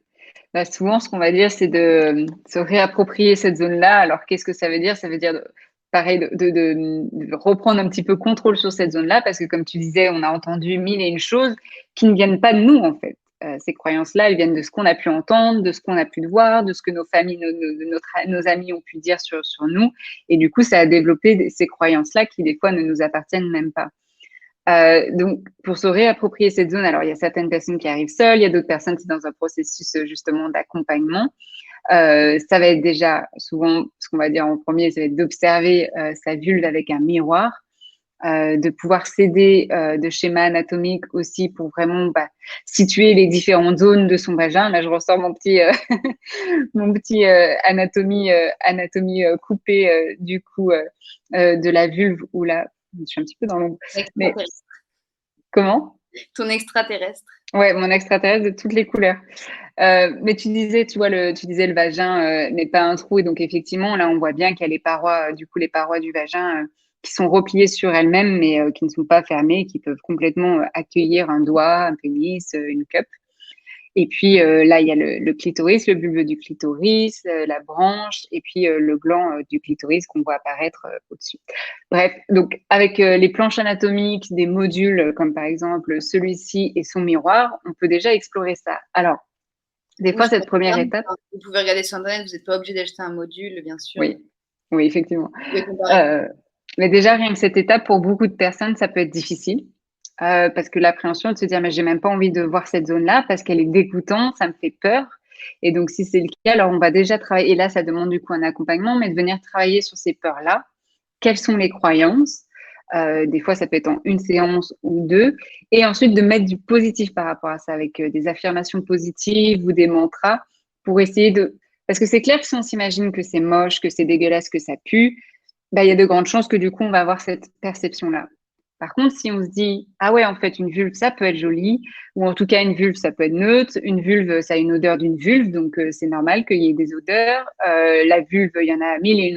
Bah, souvent, ce qu'on va dire, c'est de se réapproprier cette zone-là. Alors, qu'est-ce que ça veut dire? Ça veut dire, pareil, de reprendre un petit peu contrôle sur cette zone-là, parce que comme tu disais, on a entendu mille et une choses qui ne viennent pas de nous, en fait. Ces croyances-là, elles viennent de ce qu'on a pu entendre, de ce qu'on a pu voir, de ce que nos familles, nos amis ont pu dire sur nous. Et du coup, ça a développé ces croyances-là qui, des fois, ne nous appartiennent même pas. Donc, pour se réapproprier cette zone, alors il y a certaines personnes qui arrivent seules, il y a d'autres personnes qui sont dans un processus justement d'accompagnement. Ça va être déjà souvent, ce qu'on va dire en premier, ça va être d'observer sa vulve avec un miroir, de pouvoir s'aider de schémas anatomiques aussi pour vraiment situer les différentes zones de son vagin. Là, je ressors mon petit, anatomie coupée du coup de la vulve ou là, je suis un petit peu dans l'ombre, mais Comment? Ton extraterrestre. Ouais, mon extraterrestre de toutes les couleurs. Mais tu disais, tu vois, tu disais le vagin n'est pas un trou. Et donc, effectivement, là, on voit bien qu'il y a les parois, du coup, les parois du vagin qui sont repliées sur elles-mêmes, mais qui ne sont pas fermées, qui peuvent complètement accueillir un doigt, un pénis, une cup. Et puis là, il y a le clitoris, le bulbe du clitoris, la branche, et puis le gland du clitoris qu'on voit apparaître au-dessus. Bref, donc avec les planches anatomiques, des modules comme par exemple celui-ci et son miroir, on peut déjà explorer ça. Alors, des Ou fois, sur cette première internet, étape, enfin, vous pouvez regarder sur internet, vous n'êtes pas obligé d'acheter un module, bien sûr. oui, oui, effectivement. Vous pouvez comparer. Euh, mais déjà, rien que cette étape, pour beaucoup de personnes, ça peut être difficile. Parce que l'appréhension de se dire: «Mais j'ai même pas envie de voir cette zone-là parce qu'elle est dégoûtante, ça me fait peur» et donc si c'est le cas, alors on va déjà travailler et là, ça demande du coup un accompagnement, mais de venir travailler sur ces peurs-là. Quelles sont les croyances? Des fois, ça peut être en une séance ou 2 et ensuite de mettre du positif par rapport à ça avec, des affirmations positives ou des mantras pour essayer de parce que c'est clair que si on s'imagine que c'est moche, que c'est dégueulasse, que ça pue, bah, il y a de grandes chances que du coup, on va avoir cette perception-là. Par contre, si on se dit: «Ah ouais, en fait, une vulve, ça peut être joli» ou en tout cas une vulve, ça peut être neutre. Une vulve, ça a une odeur d'une vulve, donc c'est normal qu'il y ait des odeurs. La vulve, il y en a mille et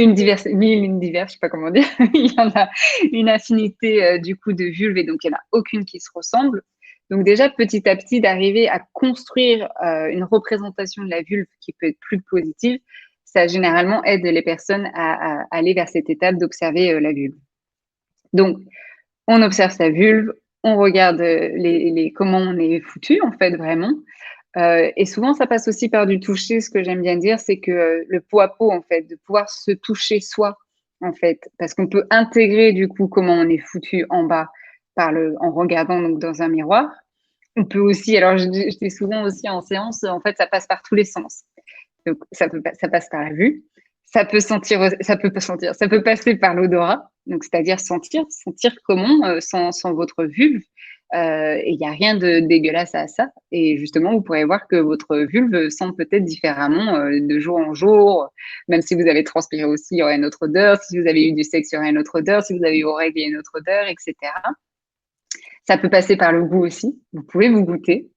une diverses, je sais pas comment dire. Il y en a une infinité, du coup, de vulves et donc il y en a aucune qui se ressemble. Donc déjà, petit à petit, d'arriver à construire, une représentation de la vulve qui peut être plus positive, ça généralement aide les personnes à aller vers cette étape d'observer, la vulve. Donc on observe sa vulve, on regarde, les comment on est foutu, en fait, vraiment. Et souvent, ça passe aussi par du toucher. Ce que j'aime bien dire, c'est que le peau à peau, en fait, de pouvoir se toucher soi, en fait, parce qu'on peut intégrer du coup comment on est foutu en bas en regardant donc dans un miroir. On peut aussi, alors je dis souvent aussi en séance, en fait, ça passe par tous les sens. Donc ça passe par la vue, ça peut pas sentir, ça peut passer par l'odorat, donc c'est-à-dire sentir comment sans votre vulve. Et il n'y a rien de dégueulasse à ça. Et justement, vous pourrez voir que votre vulve sent peut-être différemment de jour en jour. Même si vous avez transpiré aussi, il y aura une autre odeur. Si vous avez eu du sexe, il y aura une autre odeur. Si vous avez eu aux règles, il y a une autre odeur, etc. Ça peut passer par le goût aussi. Vous pouvez vous goûter.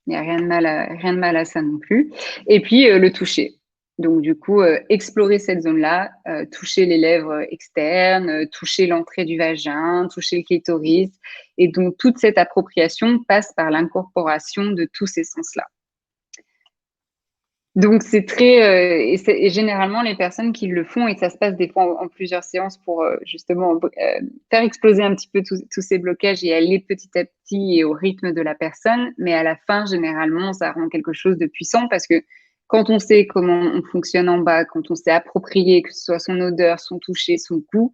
Il n'y a rien de mal à ça non plus. Et puis, le toucher. Donc du coup, explorer cette zone-là, toucher les lèvres externes, toucher l'entrée du vagin, toucher le clitoris et donc toute cette appropriation passe par l'incorporation de tous ces sens-là. Donc c'est très, et généralement les personnes qui le font et ça se passe des fois en plusieurs séances pour, justement, faire exploser un petit peu tous ces blocages et aller petit à petit et au rythme de la personne. Mais à la fin, généralement, ça rend quelque chose de puissant parce que quand on sait comment on fonctionne en bas, quand on s'est approprié, que ce soit son odeur, son toucher, son goût,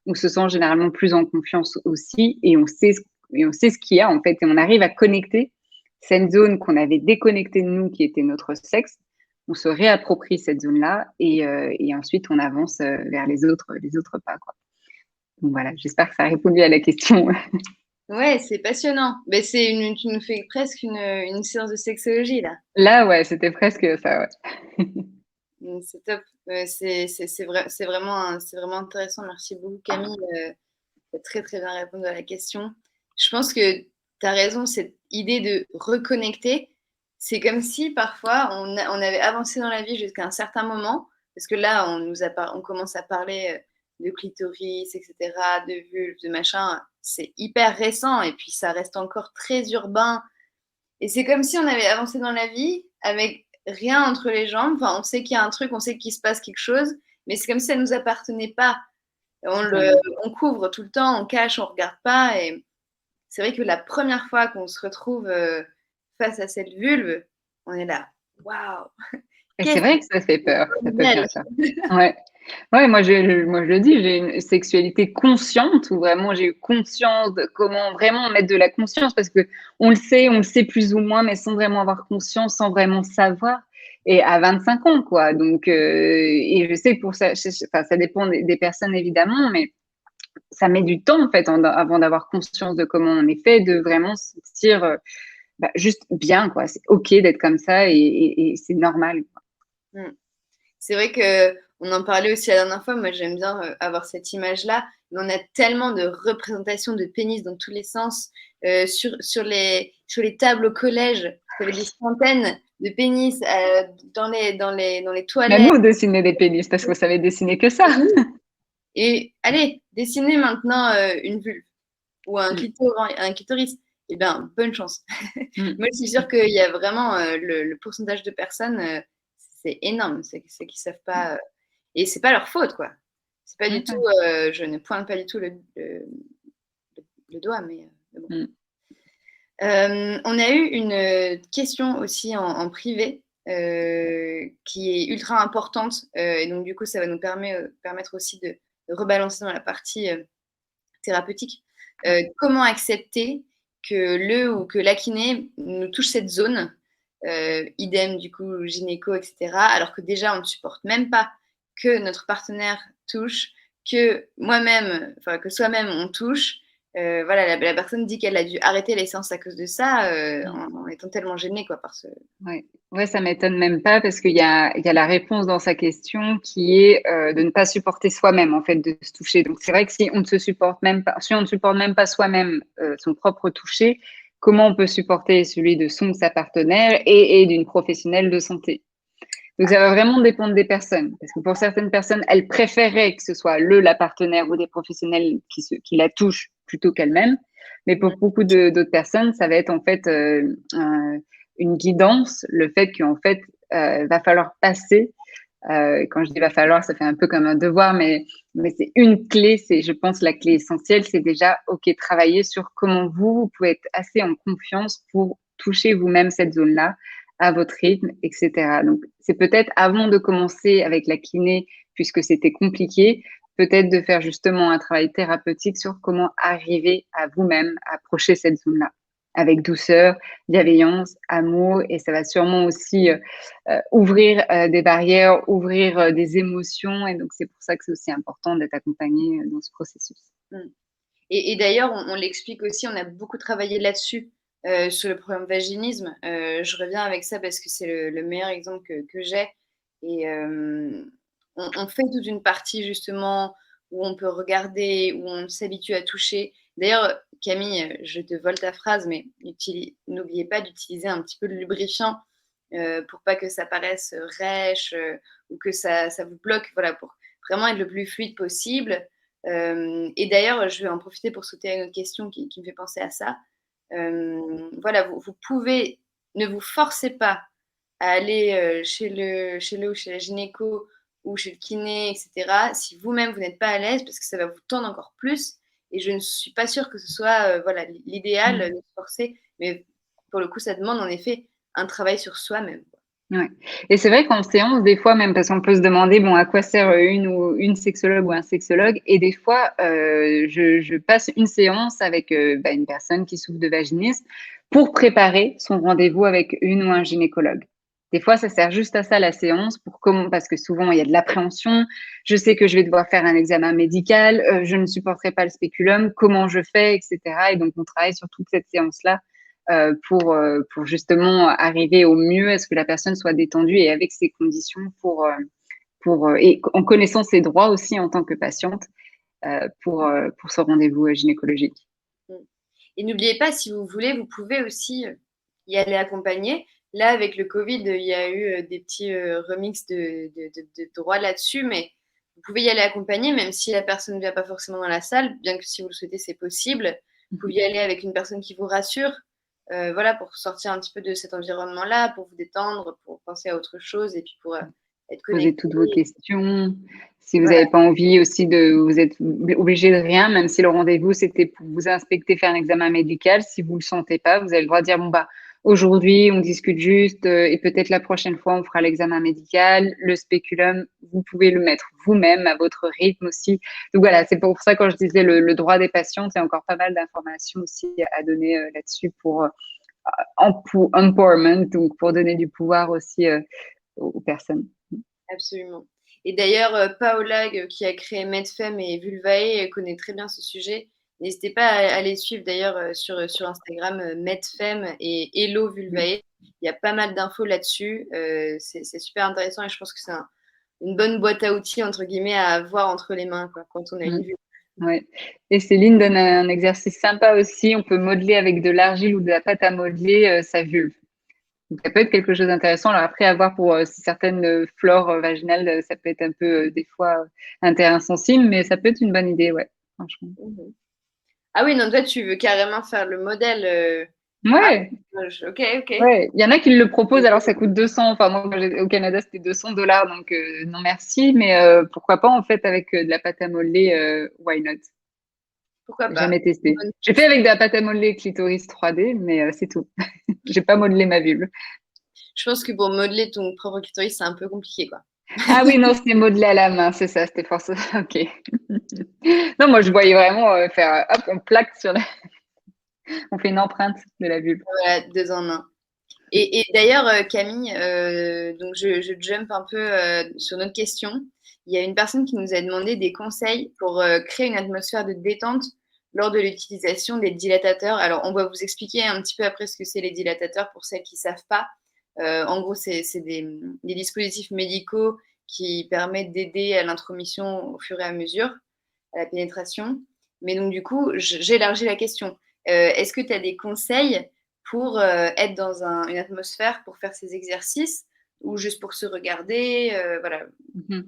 on se sent généralement plus en confiance aussi et on sait ce qu'il y a en fait et on arrive à connecter cette zone qu'on avait déconnectée de nous qui était notre sexe. On se réapproprie cette zone-là et ensuite on avance vers les autres pas, quoi. Donc voilà, j'espère que ça a répondu à la question. Ouais, c'est passionnant. Mais tu nous fais presque une séance de sexologie là. Là, ouais, c'était presque ça, ouais. C'est top. C'est vraiment intéressant. Merci beaucoup Camille. Tu as très très bien répondu à la question. Je pense que tu as raison, cette idée de reconnecter, c'est comme si parfois on avait avancé dans la vie jusqu'à un certain moment, parce que là on commence à parler de clitoris, etc., de vulve, de machin. C'est hyper récent et puis ça reste encore très urbain. Et c'est comme si on avait avancé dans la vie avec rien entre les jambes. Enfin, on sait qu'il y a un truc, on sait qu'il se passe quelque chose, mais c'est comme si ça ne nous appartenait pas. Totalement. On couvre tout le temps, on cache, on regarde pas. Et c'est vrai que la première fois qu'on se retrouve face à cette vulve, on est là, waouh, Et c'est qu'est-ce vrai que ça fait peur, que ça c'est peut belle. faire peur. Ouais. Ouais, moi je le dis, j'ai une sexualité consciente où vraiment j'ai eu conscience de comment vraiment mettre de la conscience parce que on le sait plus ou moins, mais sans vraiment avoir conscience, sans vraiment savoir. Et à 25 ans, quoi. Donc, et je sais que pour ça, enfin, ça dépend des personnes évidemment, mais ça met du temps en fait avant d'avoir conscience de comment on est fait, de vraiment se sentir bah, juste bien, quoi. C'est ok d'être comme ça et c'est normal. Mm. C'est vrai que on en parlait aussi la dernière fois. Moi, j'aime bien avoir cette image-là. mais on a tellement de représentations de pénis dans tous les sens. Sur les tables au collège, il y avait des centaines de pénis dans les Même toilettes. nous, on dessinait des pénis parce qu'on savait dessiner que ça. Et allez, dessinez maintenant une vulve ou Mm. un clitoris. Eh bien, bonne chance. Mm. Moi, je suis sûre qu'il y a vraiment le pourcentage de personnes, c'est énorme, c'est qu'ils ne savent pas. Et c'est pas leur faute, quoi. C'est pas du tout, Mm. je ne pointe pas du tout le doigt, mais bon. Mm. On a eu une question aussi en privé qui est ultra importante. Et donc, du coup, ça va nous permettre aussi de rebalancer dans la partie thérapeutique. Comment accepter que le ou que la kiné nous touche cette zone, idem du coup gynéco, etc., alors que déjà on ne supporte même pas que notre partenaire touche, que moi-même, enfin que soi-même on touche. Voilà, la personne dit qu'elle a dû arrêter les séances à cause de ça, Mm. en étant tellement gênée, quoi, par ce. Ouais. Ouais, ça m'étonne même pas parce qu'il y a la réponse dans sa question qui est de ne pas supporter soi-même, en fait, de se toucher. Donc, c'est vrai que si on ne se supporte même pas, si on ne supporte même pas soi-même son propre toucher, comment on peut supporter celui de son ou sa partenaire et d'une professionnelle de santé? Donc, ça va vraiment dépendre des personnes. Parce que pour certaines personnes, elles préféraient que ce soit la partenaire ou des professionnels qui la touchent plutôt qu'elles-mêmes. Mais pour beaucoup d'autres personnes, ça va être en fait une guidance, le fait qu'en fait, va falloir passer. Quand je dis va falloir, ça fait un peu comme un devoir, mais c'est une clé, c'est, je pense, la clé essentielle, c'est déjà, OK, travailler sur comment vous pouvez être assez en confiance pour toucher vous-même cette zone-là à votre rythme, etc. Donc, c'est peut-être avant de commencer avec la kiné, puisque c'était compliqué, peut-être de faire justement un travail thérapeutique sur comment arriver à vous-même approcher cette zone-là avec douceur, bienveillance, amour, et ça va sûrement aussi ouvrir des barrières, ouvrir des émotions, et donc c'est pour ça que c'est aussi important d'être accompagné dans ce processus. Mm. Et d'ailleurs, on l'explique aussi, on a beaucoup travaillé là-dessus, sur le problème vaginisme. Je reviens avec ça parce que c'est le meilleur exemple que j'ai. Et on fait toute une partie justement où on peut regarder, où on s'habitue à toucher. D'ailleurs, Camille, je te vole ta phrase, mais n'oubliez pas d'utiliser un petit peu de lubrifiant pour pas que ça paraisse rêche ou que ça vous bloque, voilà, pour vraiment être le plus fluide possible. Et d'ailleurs, je vais en profiter pour sauter à une autre question qui me fait penser à ça. Voilà, vous pouvez, ne vous forcez pas à aller chez le ou chez la gynéco ou chez le kiné, etc., si vous-même vous n'êtes pas à l'aise, parce que ça va vous tendre encore plus. Et je ne suis pas sûre que ce soit voilà, l'idéal de se forcer, mais pour le coup, ça demande en effet un travail sur soi-même. Ouais. Et c'est vrai qu'en séance, des fois, même parce qu'on peut se demander, bon, à quoi sert une sexologue ou un sexologue? Et des fois, je passe une séance avec une personne qui souffre de vaginisme pour préparer son rendez-vous avec une ou un gynécologue. Des fois, ça sert juste à ça, la séance, parce que souvent, il y a de l'appréhension. Je sais que je vais devoir faire un examen médical, je ne supporterai pas le spéculum, comment je fais, etc. Et donc, on travaille sur toute cette séance-là pour justement arriver au mieux à ce que la personne soit détendue et avec ses conditions et en connaissant ses droits aussi en tant que patiente pour ce rendez-vous gynécologique. Et n'oubliez pas, si vous voulez, vous pouvez aussi y aller accompagner. Là, avec le Covid, il y a eu des petits remixes de droits là-dessus, mais vous pouvez y aller accompagner, même si la personne ne vient pas forcément dans la salle, bien que si vous le souhaitez, c'est possible. Vous pouvez y aller avec une personne qui vous rassure, voilà, pour sortir un petit peu de cet environnement-là, pour vous détendre, pour penser à autre chose et puis pour être Poser connecté. toutes vos questions. Si vous Voilà. n'avez pas envie aussi vous êtes obligé de rien, même si le rendez-vous c'était pour vous inspecter, faire un examen médical, si vous le sentez pas, vous avez le droit de dire bon bah aujourd'hui on discute juste et peut-être la prochaine fois on fera l'examen médical, le spéculum, vous pouvez le mettre vous-même à votre rythme aussi. Donc voilà, c'est pour ça quand je disais le droit des patients, il y a encore pas mal d'informations aussi à donner là-dessus pour empowerment, donc pour donner du pouvoir aussi aux personnes. Absolument. Et d'ailleurs, Paola, qui a créé Medfem et Vulvae, connaît très bien ce sujet. N'hésitez pas à les suivre d'ailleurs sur Instagram, Medfem et Hello Vulvae. Il y a pas mal d'infos là-dessus. C'est super intéressant et je pense que c'est une bonne boîte à outils, entre guillemets, à avoir entre les mains, quoi, quand on a une Mm. vue. Ouais. Et Céline donne un exercice sympa aussi. On peut modeler avec de l'argile ou de la pâte à modeler sa vulve. Donc, ça peut être quelque chose d'intéressant. Alors après, à voir pour certaines flores vaginales, ça peut être un peu des fois un terrain sensible, mais ça peut être une bonne idée, ouais, franchement. Mhm. Ah oui, non, toi, tu veux carrément faire le modèle. Ah, Ouais, ok, ok. ouais. Il y en a qui le proposent. Alors ça coûte 200. Enfin moi, au Canada, c'était $200, donc non merci. Mais pourquoi pas en fait avec de la pâte à modeler, why not? Pourquoi J'ai pas? jamais testé. Bonne J'ai fait avec de la pâte à modeler clitoris 3D, mais c'est tout. J'ai pas modelé ma vulve. Je pense que pour modeler ton propre clitoris, c'est un peu compliqué, quoi. Ah oui, non, c'était modelé à la main, c'est ça, c'était forcément. Ok. Non, moi je voyais vraiment faire, hop, on plaque sur la... On fait une empreinte de la vulve. Voilà, deux en un. Et d'ailleurs, Camille, donc je jump un peu sur notre question. Il y a une personne qui nous a demandé des conseils pour créer une atmosphère de détente lors de l'utilisation des dilatateurs. Alors, on va vous expliquer un petit peu après ce que c'est les dilatateurs pour celles qui ne savent pas. En gros, c'est des dispositifs médicaux qui permettent d'aider à l'intromission au fur et à mesure, à la pénétration. Mais donc, du coup, j'élargis la question. Est-ce que tu as des conseils pour être dans une atmosphère pour faire ces exercices ou juste pour se regarder, voilà, Mhm.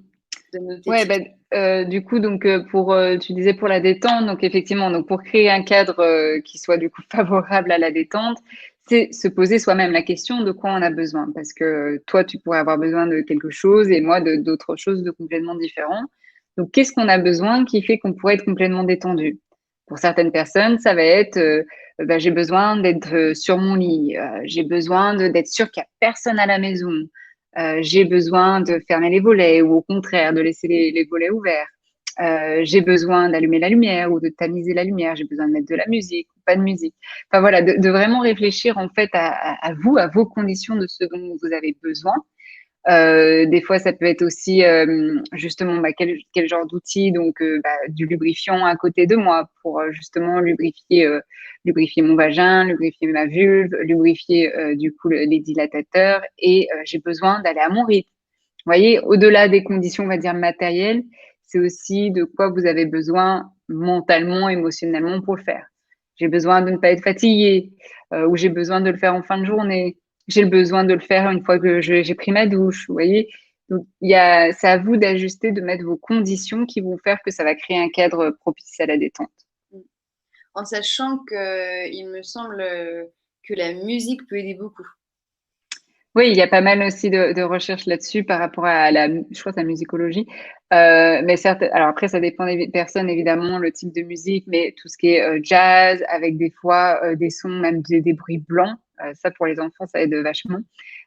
de noter Ouais, tips. ben, du coup, donc pour, tu disais pour la détente, donc effectivement, donc pour créer un cadre qui soit du coup favorable à la détente, c'est se poser soi-même la question de quoi on a besoin, parce que toi, tu pourrais avoir besoin de quelque chose et moi de d'autres choses de complètement différents. Donc, qu'est-ce qu'on a besoin qui fait qu'on pourrait être complètement détendu? Pour certaines personnes, ça va être, ben, j'ai besoin d'être sur mon lit, j'ai besoin d'être sûr qu'il y a personne à la maison. J'ai besoin de fermer les volets ou au contraire de laisser les volets ouverts. J'ai besoin d'allumer la lumière ou de tamiser la lumière. J'ai besoin de mettre de la musique ou pas de musique. Enfin voilà, de vraiment réfléchir en fait à vous, à vos conditions de ce dont vous avez besoin. Des fois, ça peut être aussi justement bah, quel genre d'outil, donc bah, du lubrifiant à côté de moi pour justement lubrifier mon vagin, lubrifier ma vulve, lubrifier du coup les dilatateurs et j'ai besoin d'aller à mon rythme. Vous voyez, au-delà des conditions, on va dire matérielles, c'est aussi de quoi vous avez besoin mentalement, émotionnellement pour le faire. J'ai besoin de ne pas être fatiguée ou j'ai besoin de le faire en fin de journée j'ai le besoin de le faire une fois que j'ai pris ma douche, vous voyez. Donc, c'est à vous d'ajuster, de mettre vos conditions qui vont faire que ça va créer un cadre propice à la détente. En sachant que il me semble que la musique peut aider beaucoup. Oui, il y a pas mal aussi de recherches là-dessus par rapport à je crois que c'est la musicologie. Mais certes, alors après, ça dépend des personnes, évidemment, le type de musique, mais tout ce qui est jazz, avec des fois des sons, même des bruits blancs, ça pour les enfants, ça aide vachement.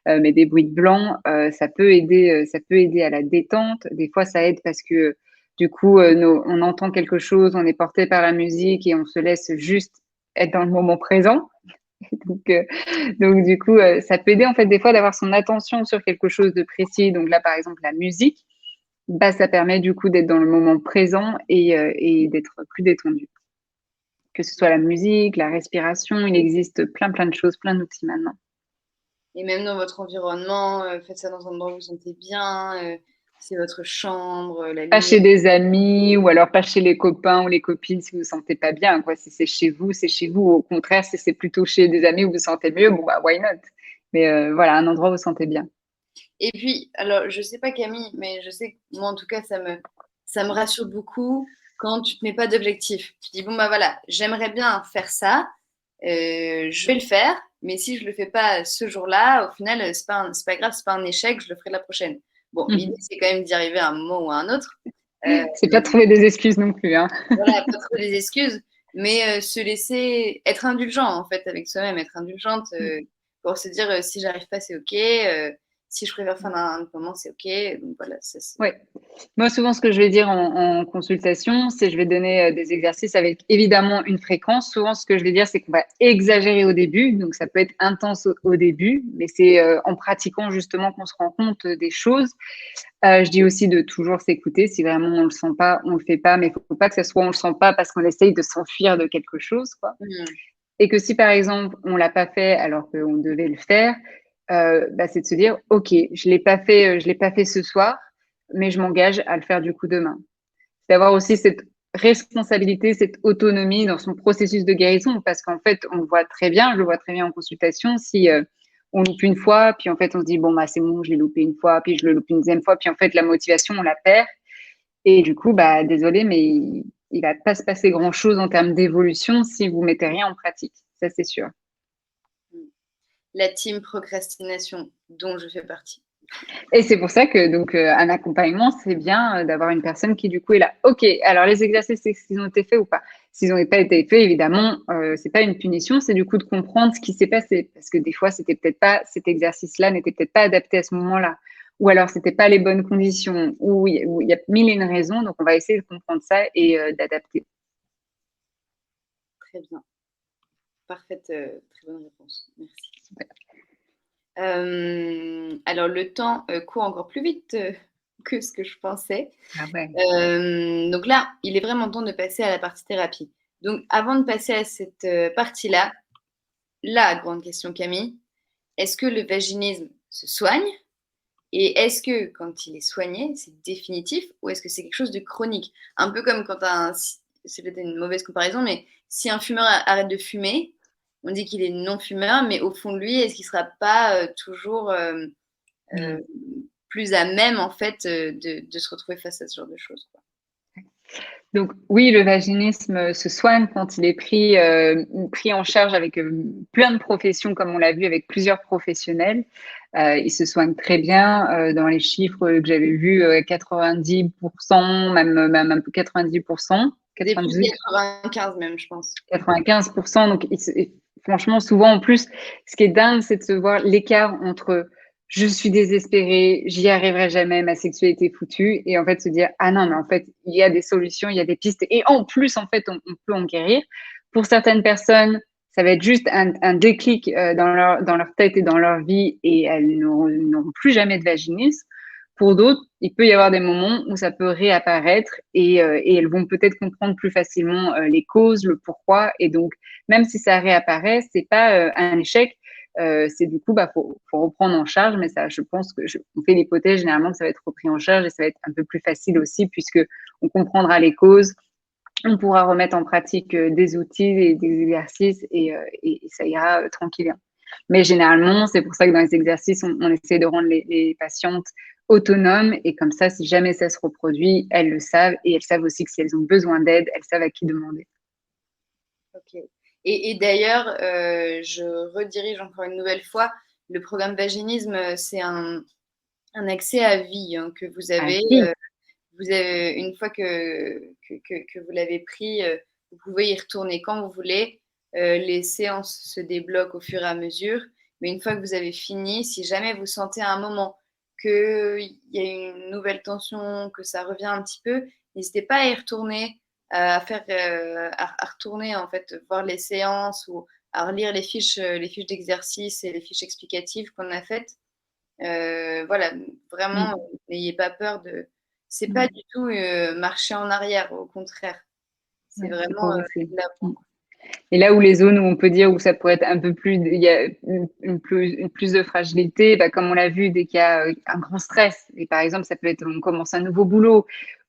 Mais des bruits blancs, ça peut aider à la détente. Des fois, ça aide parce que du coup, on entend quelque chose, on est porté par la musique et on se laisse juste être dans le moment présent. Donc, donc du coup, ça peut aider en fait des fois d'avoir son attention sur quelque chose de précis. Donc là, par exemple, la musique, bah, ça permet du coup d'être dans le moment présent et d'être plus détendu. Que ce soit la musique, la respiration, il existe plein de choses, plein d'outils maintenant. Et même dans votre environnement, faites ça dans un endroit où vous vous sentez bien. C'est votre chambre, la Pas lumière. chez des amis ou alors pas chez les copains ou les copines si vous vous sentez pas bien, quoi. Si c'est chez vous, c'est chez vous. Au contraire, si c'est plutôt chez des amis où vous vous sentez mieux, bon bah why not? Mais voilà, un endroit où vous vous sentez bien. Et puis, alors, je sais pas Camille, mais je sais que moi, en tout cas, ça me rassure beaucoup quand tu te mets pas d'objectif. Tu dis, bon, bah voilà, j'aimerais bien faire ça, je vais le faire, mais si je le fais pas ce jour-là, au final, c'est pas grave, c'est pas un échec, je le ferai la prochaine. Bon, l'idée, c'est quand même d'y arriver à un moment ou à un autre. Euh, C'est pas trouver des excuses non plus, hein. voilà, pas trop des excuses, mais se laisser être indulgent, en fait, avec soi-même, être indulgente pour se dire, si j'arrive pas, c'est OK. Si je préfère faire un autre moment, c'est OK. Donc voilà, ça, c'est. Ouais. Moi, souvent, ce que je vais dire en consultation, c'est je vais donner des exercices avec évidemment une fréquence. Souvent, ce que je vais dire, c'est qu'on va exagérer au début. Donc, ça peut être intense au début, mais c'est en pratiquant justement qu'on se rend compte des choses. Je dis aussi de toujours s'écouter. Si vraiment on le sent pas, on le fait pas. Mais il faut pas que ce soit on le sent pas parce qu'on essaye de s'enfuir de quelque chose, quoi. Hmm. Et que si, par exemple, on l'a pas fait alors qu'on devait le faire, bah, c'est de se dire, OK, je l'ai pas fait ce soir, mais je m'engage à le faire du coup demain. C'est d'avoir aussi cette responsabilité, cette autonomie dans son processus de guérison, parce qu'en fait, on le voit très bien, je le vois très bien en consultation, si on loupe une fois, puis en fait, on se dit, bon, bah, c'est bon, je l'ai loupé une fois, puis je le loupe une deuxième fois, puis en fait, la motivation, on la perd. Et du coup, bah, désolé, mais il va pas se passer grand-chose en termes d'évolution si vous mettez rien en pratique. Ça, c'est sûr. La team procrastination dont je fais partie. Et c'est pour ça que donc un accompagnement, c'est bien d'avoir une personne qui du coup est là. Ok, alors les exercices, est-ce qu'ils ont été faits ou pas? S'ils n'ont pas été faits, évidemment, c'est pas une punition, c'est du coup de comprendre ce qui s'est passé, parce que des fois, c'était peut-être pas cet exercice-là n'était peut-être pas adapté à ce moment-là, ou alors c'était pas les bonnes conditions, ou il y a mille et une raisons. Donc on va essayer de comprendre ça et d'adapter. Très bien. Parfaite, très bonne réponse. Merci. Super. Alors le temps court encore plus vite que ce que je pensais. Ah ouais. Donc là, il est vraiment temps de passer à la partie thérapie. Donc avant de passer à cette partie-là, la grande question Camille, est-ce que le vaginisme se soigne? Et est-ce que quand il est soigné, c'est définitif ou est-ce que c'est quelque chose de chronique? Un peu comme quand c'est peut-être une mauvaise comparaison, mais si un fumeur arrête de fumer, on dit qu'il est non-fumeur, mais au fond de lui, est-ce qu'il ne sera pas toujours plus à même en fait de se retrouver face à ce genre de choses, quoi. Donc oui, le vaginisme se soigne quand il est pris en charge avec plein de professions, comme on l'a vu avec plusieurs professionnels. Il se soigne très bien. Dans les chiffres que j'avais vus, 90%, même un peu 90%, Des plus de 98, 95 même, je pense. 95%. Donc franchement, souvent en plus, ce qui est dingue, c'est de se voir l'écart entre je suis désespérée, j'y arriverai jamais, ma sexualité est foutue, et en fait se dire ah non, mais en fait il y a des solutions, il y a des pistes, et en plus en fait on peut en guérir. Pour certaines personnes, ça va être juste un déclic dans leur tête et dans leur vie, et elles n'auront plus jamais de vaginisme. Pour d'autres, il peut y avoir des moments où ça peut réapparaître, et elles vont peut-être comprendre plus facilement les causes, le pourquoi, et donc même si ça réapparaît, c'est pas un échec. C'est du coup, faut reprendre en charge, mais ça, je pense on fait l'hypothèse généralement que ça va être repris en charge et ça va être un peu plus facile aussi puisque on comprendra les causes, on pourra remettre en pratique des outils et des exercices et ça ira tranquillement. Mais généralement, c'est pour ça que dans les exercices, on essaie de rendre les patientes autonomes et comme ça, si jamais ça se reproduit, elles le savent et elles savent aussi que si elles ont besoin d'aide, elles savent à qui demander. Ok. Et d'ailleurs, je redirige encore une nouvelle fois. Le programme Vaginisme, c'est un accès à vie hein, que vous Ah avez. si, Vous avez une fois que vous l'avez pris, vous pouvez y retourner quand vous voulez. Les séances se débloquent au fur et à mesure. Mais une fois que vous avez fini, si jamais vous sentez à un moment qu'il y a une nouvelle tension, que ça revient un petit peu, n'hésitez pas à y retourner, à retourner en fait, voir les séances ou à relire les fiches d'exercice et les fiches explicatives qu'on a faites. Voilà, vraiment, n'ayez pas peur de. C'est pas du tout marcher en arrière, au contraire. C'est ouais, c'est vraiment progressif. de l'avant. Et là où les zones où on peut dire où ça pourrait être un peu plus, il y a une plus de fragilité, bah, comme on l'a vu, dès qu'il y a un grand stress, et par exemple, ça peut être, on commence un nouveau boulot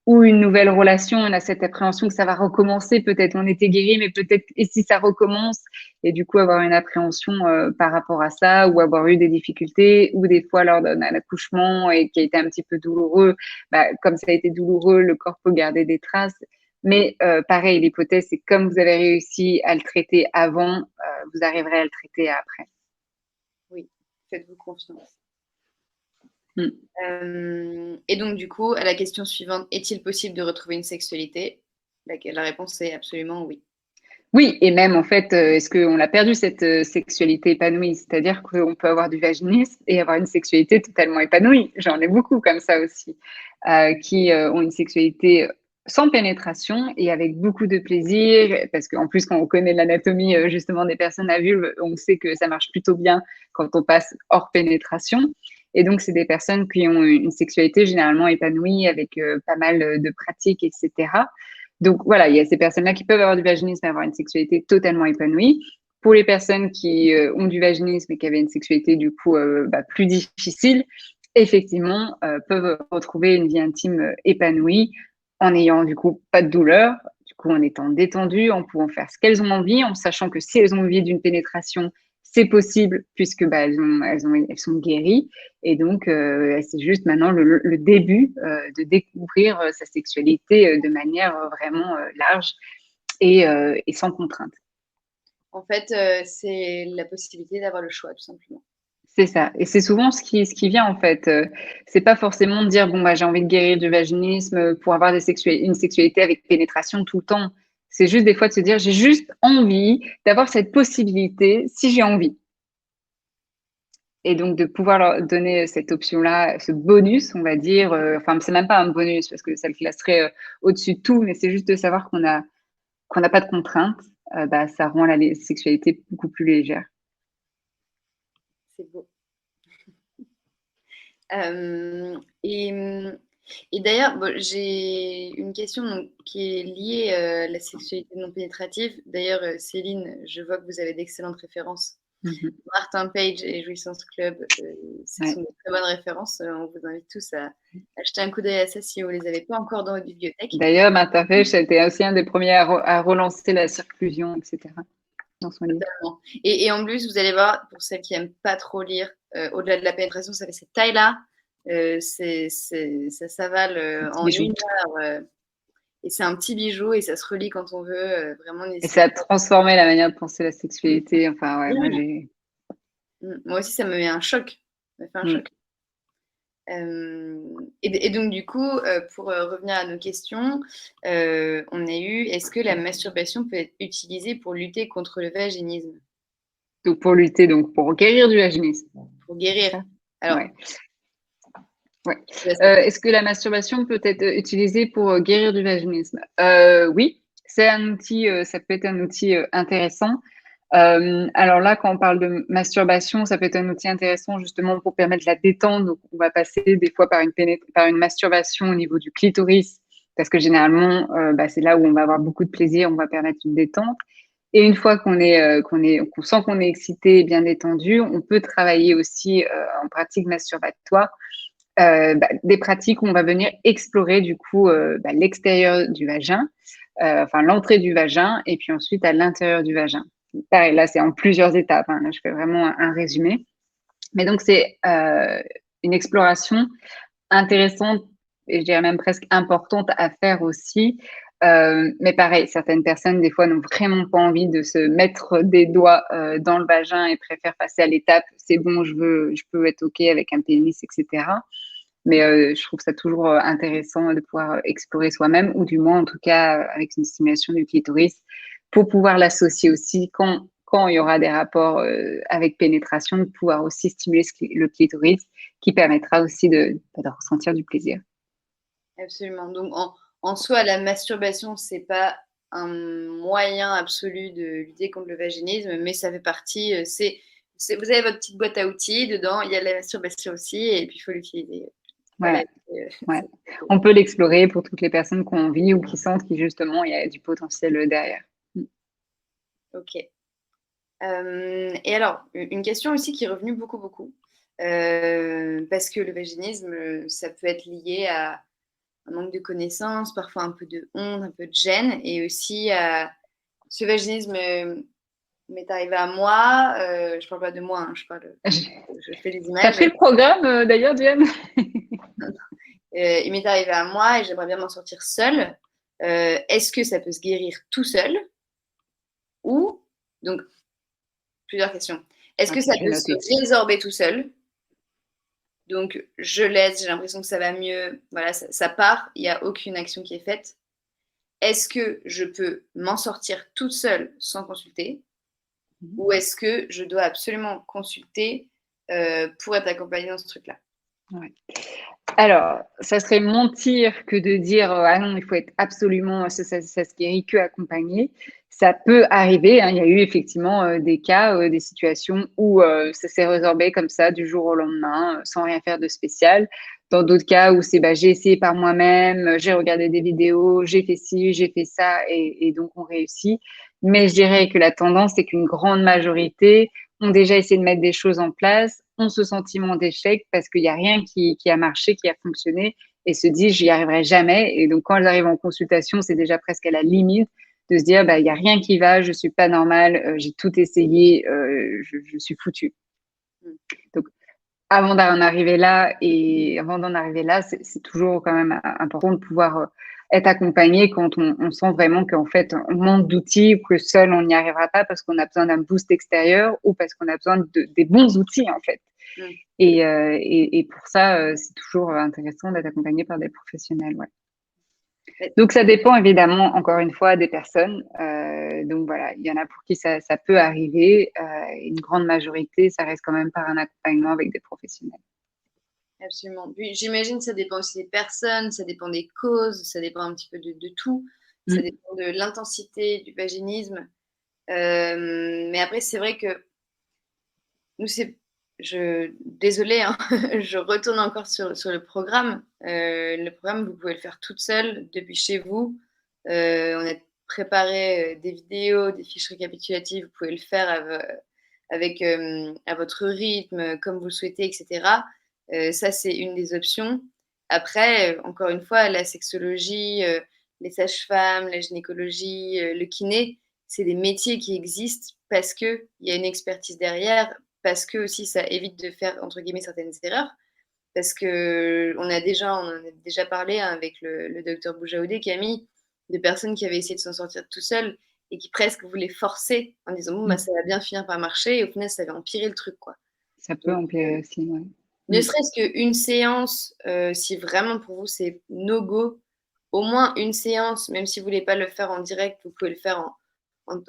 ou une nouvelle relation, on a cette appréhension que ça va recommencer, peut-être on était guéri, mais peut-être, et si ça recommence, et du coup avoir une appréhension par rapport à ça, ou avoir eu des difficultés, ou des fois lors d'un accouchement et qui a été un petit peu douloureux, bah, comme ça a été douloureux, le corps peut garder des traces. Mais pareil, l'hypothèse, c'est comme vous avez réussi à le traiter avant, vous arriverez à le traiter après. Oui, faites-vous confiance. Mm. Et donc, du coup, à la question suivante, est-il possible de retrouver une sexualité? La réponse est absolument oui. Oui, et même en fait, est-ce qu'on a perdu cette sexualité épanouie? C'est-à-dire qu'on peut avoir du vaginisme et avoir une sexualité totalement épanouie. J'en ai beaucoup comme ça aussi, qui ont une sexualité sans pénétration et avec beaucoup de plaisir, parce qu'en plus, quand on connaît l'anatomie justement des personnes à vulve, on sait que ça marche plutôt bien quand on passe hors pénétration. Et donc, c'est des personnes qui ont une sexualité généralement épanouie avec pas mal de pratiques, etc. Donc voilà, il y a ces personnes-là qui peuvent avoir du vaginisme et avoir une sexualité totalement épanouie. Pour les personnes qui ont du vaginisme et qui avaient une sexualité du coup plus difficile, effectivement, peuvent retrouver une vie intime épanouie en n'ayant du coup pas de douleur coup en étant détendues, en pouvant faire ce qu'elles ont envie, en sachant que si elles ont envie d'une pénétration, c'est possible puisque elles sont guéries. Et donc, c'est juste maintenant le début de découvrir sa sexualité de manière vraiment large et sans contrainte. En fait, c'est la possibilité d'avoir le choix, tout simplement. C'est ça. Et c'est souvent ce qui vient, en fait. C'est pas forcément de dire, bon, bah, j'ai envie de guérir du vaginisme pour avoir une sexualité avec pénétration tout le temps. C'est juste des fois de se dire, j'ai juste envie d'avoir cette possibilité si j'ai envie. Et donc, de pouvoir leur donner cette option-là, ce bonus, on va dire, enfin, c'est même pas un bonus parce que ça le classerait au-dessus de tout, mais c'est juste de savoir qu'on n'a pas de contraintes, bah, ça rend la sexualité beaucoup plus légère. C'est beau. Et, et d'ailleurs, bon, j'ai une question donc, qui est liée à la sexualité non pénétrative. D'ailleurs, Céline, je vois que vous avez d'excellentes références. Martin Page et Jouissance Club, ce sont de très bonnes références. On vous invite tous à jeter un coup d'œil à ça si vous ne les avez pas encore dans votre bibliothèque. D'ailleurs, Martin Page a été aussi un des premiers à relancer la circlusion, etc. dans son livre. Et en plus, vous allez voir, pour celles qui n'aiment pas trop lire, au-delà de la pénétration, ça fait cette taille-là. Ça s'avale en une heure. Et c'est un petit bijou et ça se relit quand on veut. Vraiment, et ça a transformé la manière de penser la sexualité. Enfin, ouais, moi aussi, ça me met un choc. Ça me fait un choc. Et donc, du coup, pour revenir à nos questions, on a eu, est-ce que la masturbation peut être utilisée pour lutter contre le vaginisme? Donc, pour lutter, donc pour guérir du vaginisme. Pour guérir. Alors, ouais. Est-ce que la masturbation peut être utilisée pour guérir du vaginisme? Oui, c'est un outil, ça peut être un outil intéressant. Alors là, quand on parle de masturbation, ça peut être un outil intéressant justement pour permettre la détente. Donc, on va passer des fois par une masturbation au niveau du clitoris, parce que généralement, c'est là où on va avoir beaucoup de plaisir, on va permettre une détente. Et une fois qu'on sent qu'on est excité et bien détendu, on peut travailler aussi en pratique masturbatoire des pratiques où on va venir explorer du coup l'extérieur du vagin, enfin l'entrée du vagin, et puis ensuite à l'intérieur du vagin. Pareil, là c'est en plusieurs étapes. Là, je fais vraiment un résumé. Mais donc c'est une exploration intéressante et je dirais même presque importante à faire aussi. Mais pareil, certaines personnes, des fois, n'ont vraiment pas envie de se mettre des doigts dans le vagin et préfèrent passer à l'étape c'est bon, je peux être OK avec un pénis, etc. Mais je trouve ça toujours intéressant de pouvoir explorer soi-même, ou du moins, en tout cas, avec une stimulation du clitoris, pour pouvoir l'associer aussi quand il y aura des rapports avec pénétration, de pouvoir aussi stimuler le clitoris, qui permettra aussi de ressentir du plaisir. Absolument. Donc, en soi, la masturbation, c'est pas un moyen absolu de lutter contre le vaginisme, mais ça fait partie. Vous avez votre petite boîte à outils, dedans, il y a la masturbation aussi, et puis il faut l'utiliser. Voilà. Ouais. On peut l'explorer pour toutes les personnes qui ont envie ou qui sentent qu'il justement il y a du potentiel derrière. Ok. Et alors, une question aussi qui est revenue beaucoup, parce que le vaginisme, ça peut être lié à un manque de connaissances, parfois un peu de honte, un peu de gêne, et aussi ce vaginisme m'est arrivé à moi. Je parle pas de moi, hein, je fais des images. T'as pris le programme d'ailleurs, Diane? Il m'est arrivé à moi et j'aimerais bien m'en sortir seule. Est-ce que ça peut se guérir tout seul? Ou, donc, plusieurs questions. Est-ce que ça peut se résorber tout seul? Donc, je laisse, j'ai l'impression que ça va mieux. Voilà, ça part, il n'y a aucune action qui est faite. Est-ce que je peux m'en sortir toute seule sans consulter? Ou est-ce que je dois absolument consulter pour être accompagnée dans ce truc-là? Ouais. Alors, ça serait mentir que de dire ah non, il faut être absolument, ça se guérit que accompagné. Ça peut arriver, hein, il y a eu effectivement des cas, des situations où ça s'est résorbé comme ça du jour au lendemain, sans rien faire de spécial. Dans d'autres cas où c'est j'ai essayé par moi-même, j'ai regardé des vidéos, j'ai fait ci, j'ai fait ça, et donc on réussit. Mais je dirais que la tendance, c'est qu'une grande majorité ont déjà essayé de mettre des choses en place, ont ce sentiment d'échec parce qu'il n'y a rien qui a marché, qui a fonctionné, et se disent j'y arriverai jamais. Et donc, quand elles arrivent en consultation, c'est déjà presque à la limite de se dire, bah, il n'y a rien qui va, je suis pas normale, j'ai tout essayé, je suis foutue. Donc, avant d'en arriver là, c'est toujours quand même important de pouvoir être accompagné quand on sent vraiment qu'en fait, on manque d'outils ou que seul, on n'y arrivera pas parce qu'on a besoin d'un boost extérieur ou parce qu'on a besoin des bons outils, en fait. Mm. Et pour ça, c'est toujours intéressant d'être accompagné par des professionnels. Ouais. Donc, ça dépend évidemment, encore une fois, des personnes. Donc, voilà, il y en a pour qui ça peut arriver. Une grande majorité, ça reste quand même par un accompagnement avec des professionnels. Absolument. Puis j'imagine que ça dépend aussi des personnes, ça dépend des causes, ça dépend un petit peu de tout. Ça dépend de l'intensité du vaginisme. Mais après, c'est vrai que nous, désolée, hein, je retourne encore sur le programme. Le programme, vous pouvez le faire toute seule depuis chez vous. On a préparé des vidéos, des fiches récapitulatives. Vous pouvez le faire avec à votre rythme, comme vous le souhaitez, etc. Ça, c'est une des options. Après, encore une fois, la sexologie, les sages-femmes, la gynécologie, le kiné, c'est des métiers qui existent parce qu'il y a une expertise derrière, parce que aussi ça évite de faire entre guillemets certaines erreurs, parce que on en a déjà parlé hein, avec le docteur Boujaoudé, Camille, de personnes qui avaient essayé de s'en sortir tout seules et qui presque voulaient forcer en disant bon bah ça va bien finir par marcher et au final ça va empirer le truc quoi. Ça peut empirer aussi, ouais. Ne serait-ce qu'une séance, si vraiment pour vous c'est no go, au moins une séance, même si vous voulez pas le faire en direct, vous pouvez le faire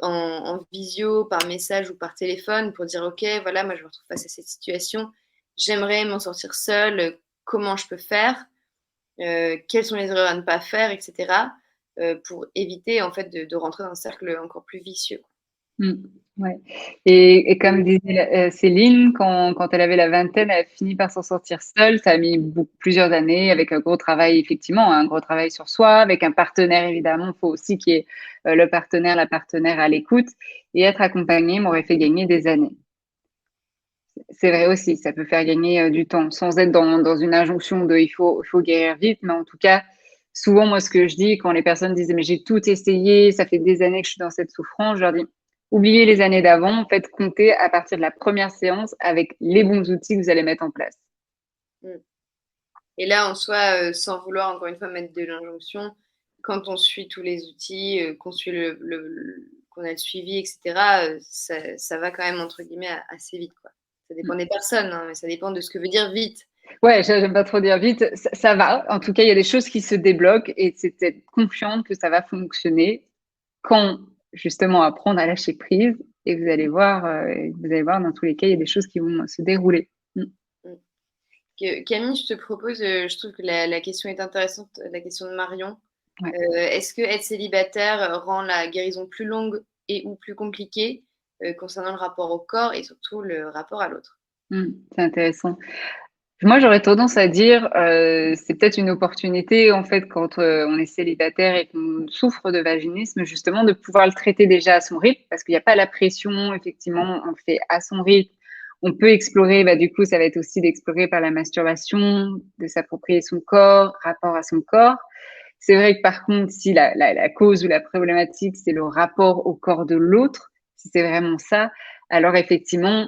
en visio, par message ou par téléphone pour dire ok, voilà, moi je me retrouve face à cette situation, j'aimerais m'en sortir seule, comment je peux faire, quelles sont les erreurs à ne pas faire, etc. Pour éviter en fait de rentrer dans un cercle encore plus vicieux. Ouais. Et comme disait Céline, quand elle avait la vingtaine, elle a fini par s'en sortir seule. Ça a mis plusieurs années avec un gros travail, effectivement, un gros travail sur soi, avec un partenaire, évidemment. Il faut aussi qu'il y ait la partenaire à l'écoute. Et être accompagné m'aurait fait gagner des années. C'est vrai aussi, ça peut faire gagner du temps, sans être dans une injonction de il faut guérir vite, mais en tout cas, souvent, moi, ce que je dis quand les personnes disent mais j'ai tout essayé, ça fait des années que je suis dans cette souffrance, je leur dis oubliez les années d'avant, en fait, comptez à partir de la première séance avec les bons outils que vous allez mettre en place. Et là, en soi, sans vouloir encore une fois mettre de l'injonction, quand on suit tous les outils, qu'on suit qu'on a le suivi, etc., ça va quand même entre guillemets assez vite, quoi. Ça dépend des personnes, hein, mais ça dépend de ce que veut dire vite. Ouais, j'aime pas trop dire vite. Ça va. En tout cas, il y a des choses qui se débloquent et c'est d'être confiante que ça va fonctionner quand justement apprendre à lâcher prise et vous allez voir dans tous les cas, il y a des choses qui vont se dérouler. Camille, je te propose, je trouve que la question est intéressante, la question de Marion. Ouais. Est-ce que être célibataire rend la guérison plus longue et ou plus compliquée concernant le rapport au corps et surtout le rapport à l'autre? C'est intéressant. Moi, j'aurais tendance à dire, c'est peut-être une opportunité, en fait, quand, on est célibataire et qu'on souffre de vaginisme, justement, de pouvoir le traiter déjà à son rythme, parce qu'il y a pas la pression, effectivement, on le fait à son rythme. On peut explorer, bah, du coup, ça va être aussi d'explorer par la masturbation, de s'approprier son corps, rapport à son corps. C'est vrai que par contre, si la cause ou la problématique, c'est le rapport au corps de l'autre, si c'est vraiment ça, alors effectivement,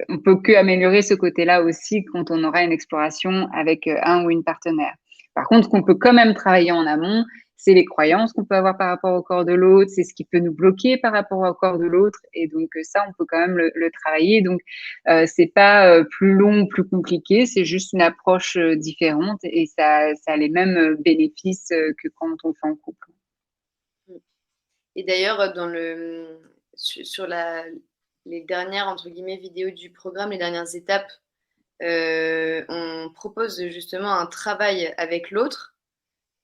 on peut que améliorer ce côté-là aussi quand on aura une exploration avec un ou une partenaire. Par contre, ce qu'on peut quand même travailler en amont, c'est les croyances qu'on peut avoir par rapport au corps de l'autre, c'est ce qui peut nous bloquer par rapport au corps de l'autre, et donc ça, on peut quand même le travailler. Donc, c'est pas plus long, plus compliqué, c'est juste une approche différente, et ça a les mêmes bénéfices que quand on le fait en couple. Et d'ailleurs, sur les dernières entre guillemets vidéos du programme, les dernières étapes, on propose justement un travail avec l'autre.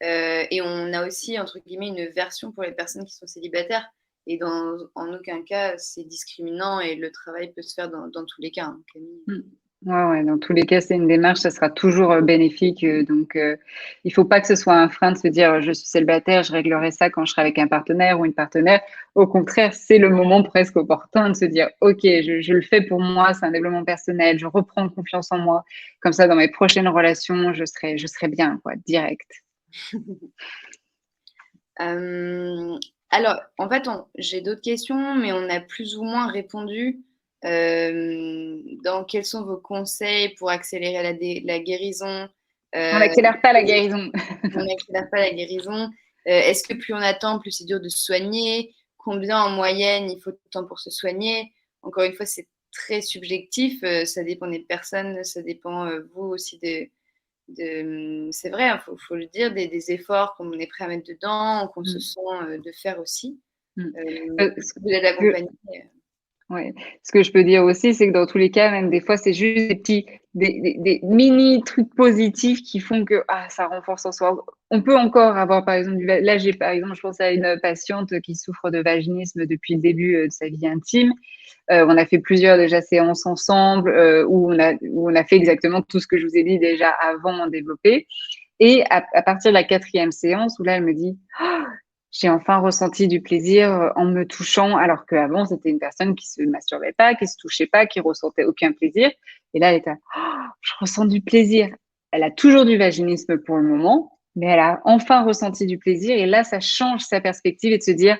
Et on a aussi, entre guillemets, une version pour les personnes qui sont célibataires. Et en aucun cas, c'est discriminant et le travail peut se faire dans tous les cas, hein, Camille. Ouais, dans tous les cas, c'est une démarche, ça sera toujours bénéfique. Donc, il faut pas que ce soit un frein de se dire je suis célibataire, je réglerai ça quand je serai avec un partenaire ou une partenaire. Au contraire, c'est le moment presque opportun de se dire ok, je le fais pour moi, c'est un développement personnel, je reprends confiance en moi. Comme ça, dans mes prochaines relations, je serai bien, quoi, direct. Euh, alors, en fait, j'ai d'autres questions, mais on a plus ou moins répondu. Dans quels sont vos conseils pour accélérer la guérison? On Euh, n'accélère pas la guérison. on n'accélère pas la guérison. Est-ce que plus on attend, plus c'est dur de se soigner? Combien en moyenne il faut de temps pour se soigner? Encore une fois, c'est très subjectif. Ça dépend des personnes, ça dépend vous aussi c'est vrai, il faut le dire, des efforts qu'on est prêt à mettre dedans, qu'on se Mm, sent de faire aussi. mm. Si vous êtes Je- accompagné. Ouais. Ce que je peux dire aussi, c'est que dans tous les cas, même des fois, c'est juste des mini trucs positifs qui font que ça renforce en soi. On peut encore avoir, par exemple, là, j'ai par exemple, je pense à une patiente qui souffre de vaginisme depuis le début de sa vie intime. On a fait plusieurs déjà séances ensemble où on a fait exactement tout ce que je vous ai dit déjà avant en développé. Et à partir de la quatrième séance, où là, elle me dit, j'ai enfin ressenti du plaisir en me touchant, alors qu'avant, c'était une personne qui se masturbait pas, qui se touchait pas, qui ressentait aucun plaisir. Et là, elle était, je ressens du plaisir. Elle a toujours du vaginisme pour le moment, mais elle a enfin ressenti du plaisir. Et là, ça change sa perspective et de se dire,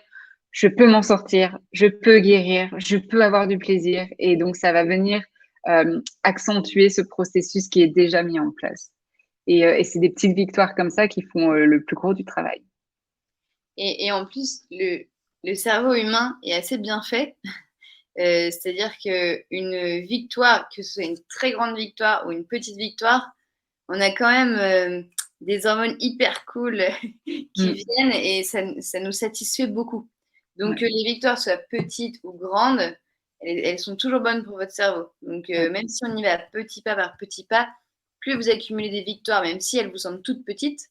je peux m'en sortir, je peux guérir, je peux avoir du plaisir. Et donc, ça va venir accentuer ce processus qui est déjà mis en place. Et c'est des petites victoires comme ça qui font le plus gros du travail. Et en plus, le cerveau humain est assez bien fait. C'est-à-dire qu'une victoire, que ce soit une très grande victoire ou une petite victoire, on a quand même des hormones hyper cool qui Mm. viennent et ça nous satisfait beaucoup. Donc Ouais, que les victoires soient petites ou grandes, elles sont toujours bonnes pour votre cerveau. Donc ouais. même si on y va petit pas par petit pas, plus vous accumulez des victoires, même si elles vous semblent toutes petites,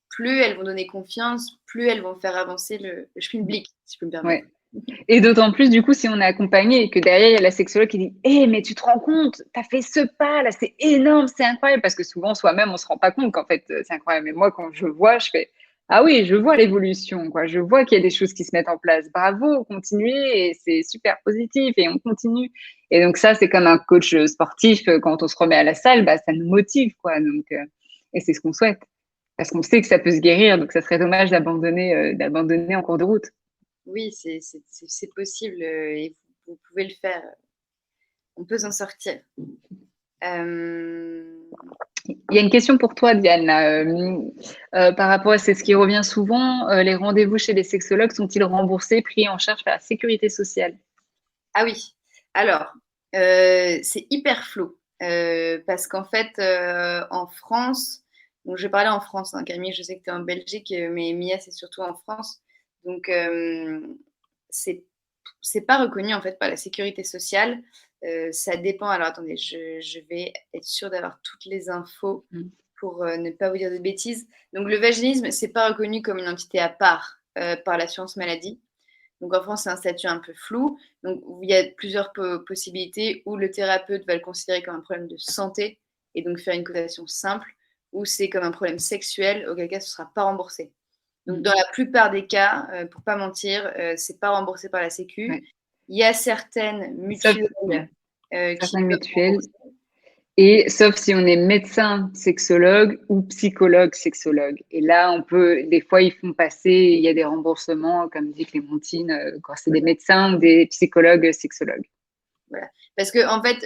plus elles vont donner confiance, plus elles vont faire avancer le schmilblick, si je peux me permettre. Ouais. Et d'autant plus, du coup, si on est accompagné et que derrière, il y a la sexologue qui dit mais tu te rends compte, t'as fait ce pas là, c'est énorme, c'est incroyable. Parce que souvent, soi-même, on se rend pas compte qu'en fait, c'est incroyable. Mais moi, quand je vois, je fais ah oui, je vois l'évolution, quoi. Je vois qu'il y a des choses qui se mettent en place. Bravo, continuez, et c'est super positif, et on continue. Et donc, ça, c'est comme un coach sportif, quand on se remet à la salle, bah, ça nous motive, quoi. Donc, et c'est ce qu'on souhaite. Parce qu'on sait que ça peut se guérir, donc ça serait dommage d'abandonner en cours de route. Oui, c'est possible et vous pouvez le faire. On peut s'en sortir. Euh, Il y a une question pour toi, Diane, là, par rapport à c'est ce qui revient souvent. Les rendez-vous chez les sexologues sont-ils remboursés, pris en charge par la sécurité sociale? Ah oui, alors, c'est hyper flou. Parce qu'en fait, en France, donc je vais parler en France, hein, Camille, je sais que tu es en Belgique, mais Mia, c'est surtout en France. Donc, c'est c'est pas reconnu en fait par la sécurité sociale. Ça dépend. Alors attendez, je vais être sûre d'avoir toutes les infos Mm. pour ne pas vous dire de bêtises. Donc le vaginisme, c'est pas reconnu comme une entité à part par l'assurance maladie. Donc en France, c'est un statut un peu flou. Donc il y a plusieurs possibilités où le thérapeute va le considérer comme un problème de santé et donc faire une cotation simple, ou c'est comme un problème sexuel, auquel cas ce ne sera pas remboursé. Donc Mm. dans la plupart des cas, pour pas mentir, c'est pas remboursé par la Sécu. Ouais. Il y a certaines Sauf, ouais, mutuelles qui certaines peuvent mutuelles. rembourser. Et sauf si on est médecin sexologue ou psychologue sexologue. Et là, on peut, des fois, ils font passer, il y a des remboursements, comme dit Clémentine, quand c'est des médecins ou des psychologues sexologues. Voilà. Parce que, en fait,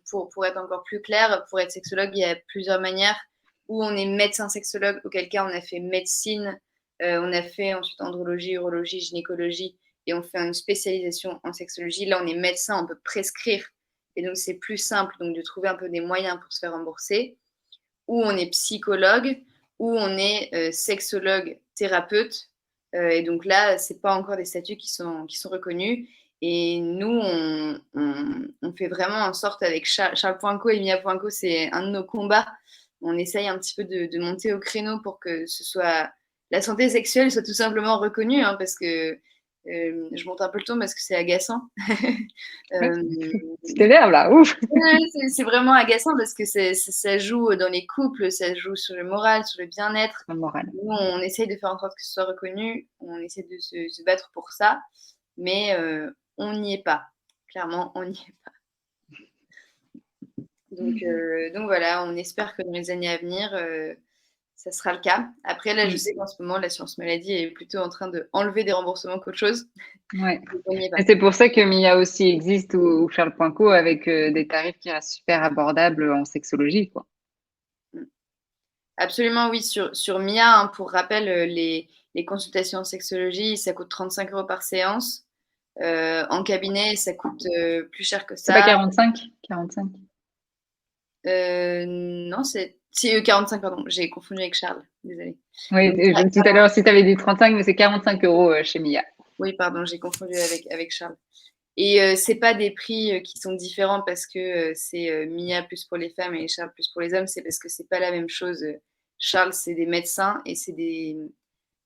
pour être encore plus clair, pour être sexologue, il y a plusieurs manières. Où on est médecin sexologue, auquel cas on a fait médecine, on a fait ensuite andrologie, urologie, gynécologie, et on fait une spécialisation en sexologie. Là, on est médecin, on peut prescrire. Et donc, c'est plus simple donc, de trouver un peu des moyens pour se faire rembourser. Ou on est psychologue, ou on est sexologue thérapeute. Et donc là, ce n'est pas encore des statuts qui sont reconnus. Et nous, on fait vraiment en sorte avec Charles Poinco et Mia Poinco, c'est un de nos combats. On essaye un petit peu de monter au créneau pour que ce soit la santé sexuelle soit tout simplement reconnue, hein, parce que Je monte un peu le ton parce que c'est agaçant. Ouais, Euh, tu t'énerves là, ouf! Ouais, c'est vraiment agaçant parce que ça joue dans les couples, ça joue sur le moral, sur le bien-être. Le moral. Nous, on essaye de faire en sorte que ce soit reconnu, on essaie de se battre pour ça, mais on n'y est pas. Clairement, on n'y est pas. Donc voilà, on espère que dans les années à venir, ça sera le cas. Après, là, je sais qu'en ce moment, l'assurance maladie est plutôt en train d'enlever des remboursements qu'autre chose. Ouais. Donc on n'y est pas. Et c'est pour ça que Mia aussi existe ou Charles Point Co avec des tarifs qui restent super abordables en sexologie, quoi. Mmh. Absolument, oui. Sur Mia, hein, pour rappel, les consultations en sexologie, ça coûte 35 € par séance. En cabinet, ça coûte plus cher que C'est pas ça. 45? 45. Non, c'est 45, pardon, j'ai confondu avec Charles, désolée. Oui, Donc, tout à l'heure aussi, tu avais dit 35, mais c'est 45 € chez Mia. oui, pardon, j'ai confondu avec Charles. Et c'est pas des prix qui sont différents parce que c'est Mia plus pour les femmes et Charles plus pour les hommes, c'est parce que c'est pas la même chose. Charles, c'est des médecins et c'est des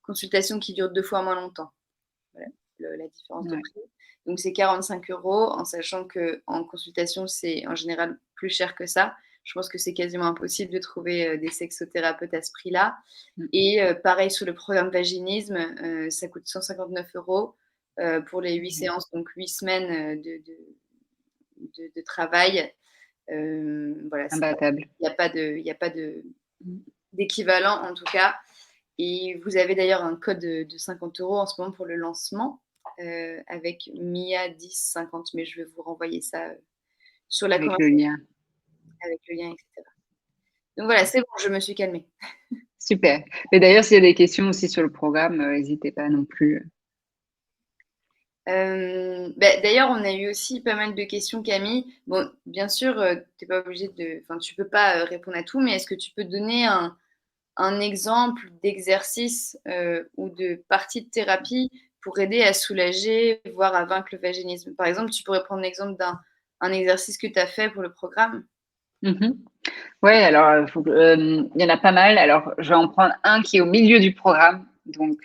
consultations qui durent 2 fois moins longtemps. Voilà, la différence de Ouais. prix. Donc c'est 45 € en sachant qu'en consultation, c'est en général plus cher que ça. Je pense que c'est quasiment impossible de trouver des sexothérapeutes à ce prix-là. Mm. Et pareil sur le programme vaginisme, ça coûte 159 € pour les 8 séances, donc 8 semaines de travail. Voilà, Imbattable. il n'y a pas Mm. d'équivalent en tout cas. Et vous avez d'ailleurs un code de 50 € en ce moment pour le lancement avec Mia 1050, mais je vais vous renvoyer ça sur la Avec le conversation lien. avec le lien, etc. Donc voilà, c'est bon, je me suis calmée. Super. Mais d'ailleurs, s'il y a des questions aussi sur le programme, n'hésitez pas non plus. D'ailleurs, on a eu aussi pas mal de questions, Camille. Bon, bien sûr, t'es pas obligé enfin, tu peux pas répondre à tout, mais est-ce que tu peux donner un exemple d'exercice ou de partie de thérapie pour aider à soulager, voire à vaincre le vaginisme? Par exemple, tu pourrais prendre l'exemple d'un exercice que tu as fait pour le programme. Mhm. Ouais, alors, il y en a pas mal. Alors, je vais en prendre un qui est au milieu du programme. Donc,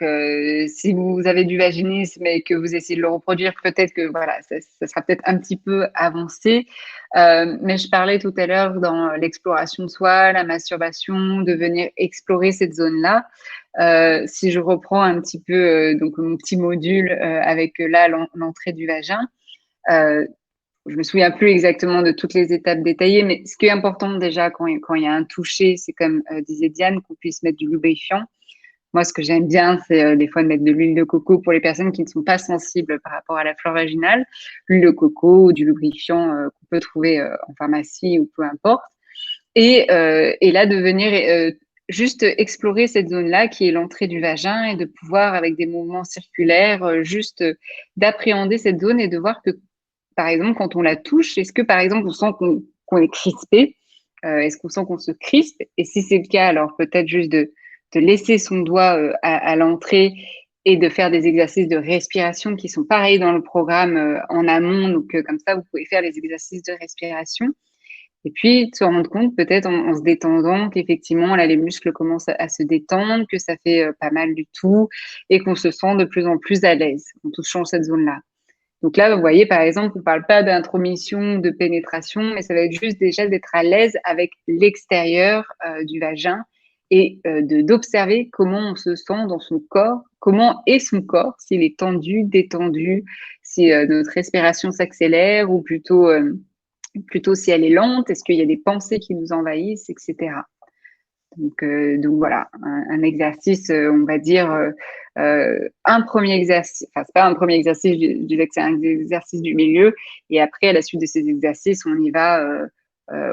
si vous avez du vaginisme et que vous essayez de le reproduire, peut-être que voilà, ça sera peut-être un petit peu avancé. Mais je parlais tout à l'heure dans l'exploration de soi, la masturbation, de venir explorer cette zone-là. Si je reprends un petit peu donc mon petit module avec là l'entrée du vagin. Euh, je me souviens plus exactement de toutes les étapes détaillées, mais ce qui est important déjà quand il y a un toucher, c'est comme disait Diane, qu'on puisse mettre du lubrifiant. Moi, ce que j'aime bien, c'est des fois de mettre de l'huile de coco pour les personnes qui ne sont pas sensibles par rapport à la flore vaginale. L'huile de coco ou du lubrifiant qu'on peut trouver en pharmacie ou peu importe. Et là, de venir juste explorer cette zone-là qui est l'entrée du vagin et de pouvoir, avec des mouvements circulaires, juste d'appréhender cette zone et de voir que par exemple, quand on la touche, est-ce que, par exemple, on sent qu'on est crispé? Est-ce qu'on sent qu'on se crispe? Et si c'est le cas, alors peut-être juste de laisser son doigt à l'entrée et de faire des exercices de respiration qui sont pareils dans le programme en amont. Donc, comme ça, vous pouvez faire les exercices de respiration. Et puis, de se rendre compte, peut-être en se détendant, qu'effectivement, là, les muscles commencent à se détendre, que ça fait pas mal du tout et qu'on se sent de plus en plus à l'aise en touchant cette zone-là. Donc là, vous voyez, par exemple, on ne parle pas d'intromission, de pénétration, mais ça va être juste déjà d'être à l'aise avec l'extérieur du vagin et d'observer comment on se sent dans son corps, comment est son corps, s'il est tendu, détendu, si notre respiration s'accélère ou plutôt si elle est lente, est-ce qu'il y a des pensées qui nous envahissent, etc. Donc voilà, un exercice, on va dire, un premier exercice, enfin, c'est pas un premier exercice, je dirais que c'est un exercice du milieu. Et après, à la suite de ces exercices, on y va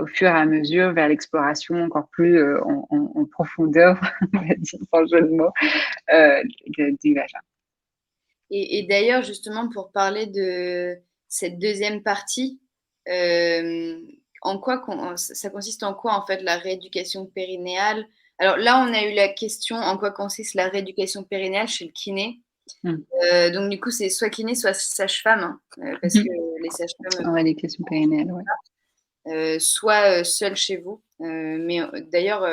au fur et à mesure vers l'exploration encore plus en profondeur, on va dire, sans jeu de mots, du vagin. Et d'ailleurs, justement, pour parler de cette deuxième partie, ça consiste en quoi, en fait, la rééducation périnéale? Alors là, on a eu la question en quoi consiste la rééducation périnéale chez le kiné. Mm. Donc, du coup, c'est soit kiné, soit sage-femme, hein, parce que les sages-femmes, En rééducation périnéale, ouais. soit seul chez vous. Mais d'ailleurs,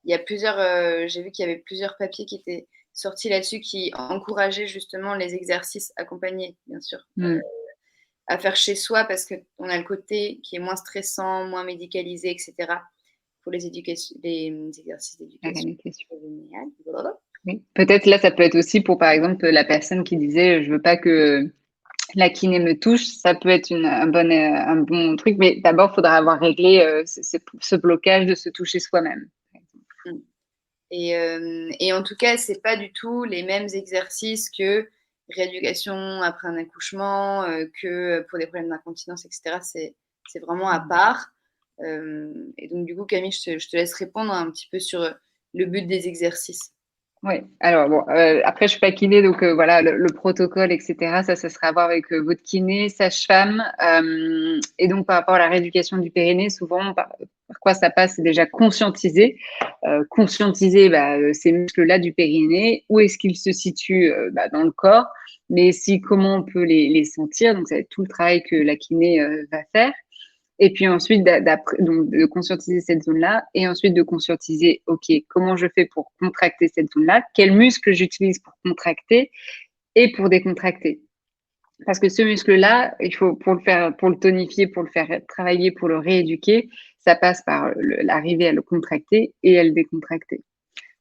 il y a plusieurs, j'ai vu qu'il y avait plusieurs papiers qui étaient sorti là-dessus qui encourageait justement les exercices accompagnés, bien sûr, à faire chez soi parce qu'on a le côté qui est moins stressant, moins médicalisé, etc. pour les exercices La d'éducation rééducation. périnnéale. Oui. Peut-être là, ça peut être aussi pour, par exemple, la personne qui disait, je veux pas que la kiné me touche. Ça peut être un bon truc, mais d'abord, il faudra avoir réglé ce blocage de se toucher soi-même. Mm. Et en tout cas, c'est pas du tout les mêmes exercices que rééducation après un accouchement, que pour des problèmes d'incontinence, etc. C'est vraiment à part. Et donc, du coup, Camille, je te laisse répondre un petit peu sur le but des exercices. Oui, alors bon, après je suis pas kiné, donc voilà, le protocole, etc., ça sera à voir avec votre kiné, sage-femme. Et donc par rapport à la rééducation du périnée, souvent, par quoi ça passe, c'est déjà conscientiser. Conscientiser ces muscles-là du périnée, où est-ce qu'ils se situent dans le corps, mais aussi comment on peut les sentir. Donc ça va être tout le travail que la kiné va faire. Et puis ensuite, donc de conscientiser cette zone-là et ensuite de conscientiser, OK, comment je fais pour contracter cette zone-là? Quel muscle j'utilise pour contracter et pour décontracter? Parce que ce muscle-là, il faut pour le faire, pour le tonifier, pour le faire travailler, pour le rééduquer, ça passe par l'arrivée à le contracter et à le décontracter.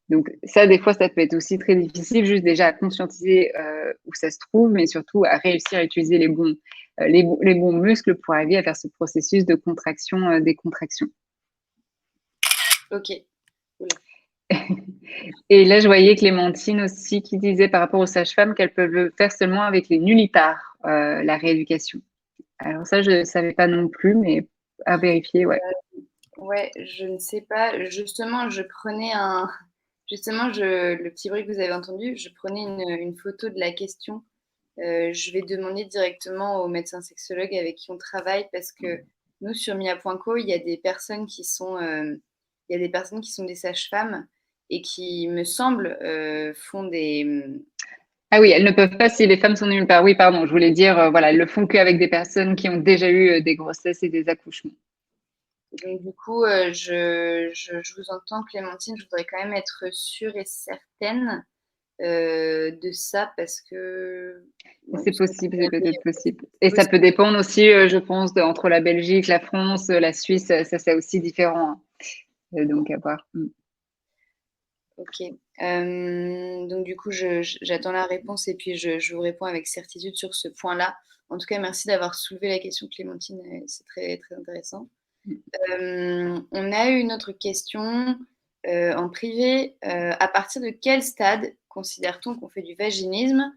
Donc ça, des fois, ça peut être aussi très difficile, juste déjà à conscientiser où ça se trouve, mais surtout à réussir à utiliser les bons muscles pour arriver à faire ce processus de contraction, décontraction. Ok. Oula. Et là, je voyais Clémentine aussi qui disait par rapport aux sages-femmes qu'elles peuvent le faire seulement avec les nullipares, la rééducation. Alors ça, je ne savais pas non plus, mais à vérifier, ouais. Ouais, je ne sais pas. Justement, le petit bruit que vous avez entendu, je prenais une photo de la question. Je vais demander directement aux médecins sexologues avec qui on travaille parce que nous, sur Mia.co, il y a des personnes il y a des personnes qui sont des sages-femmes et qui, me semble, font des. Ah oui, elles ne peuvent pas si les femmes sont nulle part. Oui, pardon, je voulais dire, voilà, elles le font qu'avec des personnes qui ont déjà eu des grossesses et des accouchements. Donc, du coup, je vous entends, Clémentine. Je voudrais quand même être sûre et certaine de ça parce que. Ouais, C'est possible, c'est peut-être possible. c'est Et ça possible. peut dépendre aussi, je pense, entre la Belgique, la France, la Suisse, ça c'est aussi différent, hein. Donc à voir. Ok. Donc du coup, j'attends la réponse et puis je vous réponds avec certitude sur ce point-là. En tout cas, merci d'avoir soulevé la question, Clémentine. C'est très, très intéressant. On a eu une autre question en privé. À partir de quel stade considère-t-on qu'on fait du vaginisme?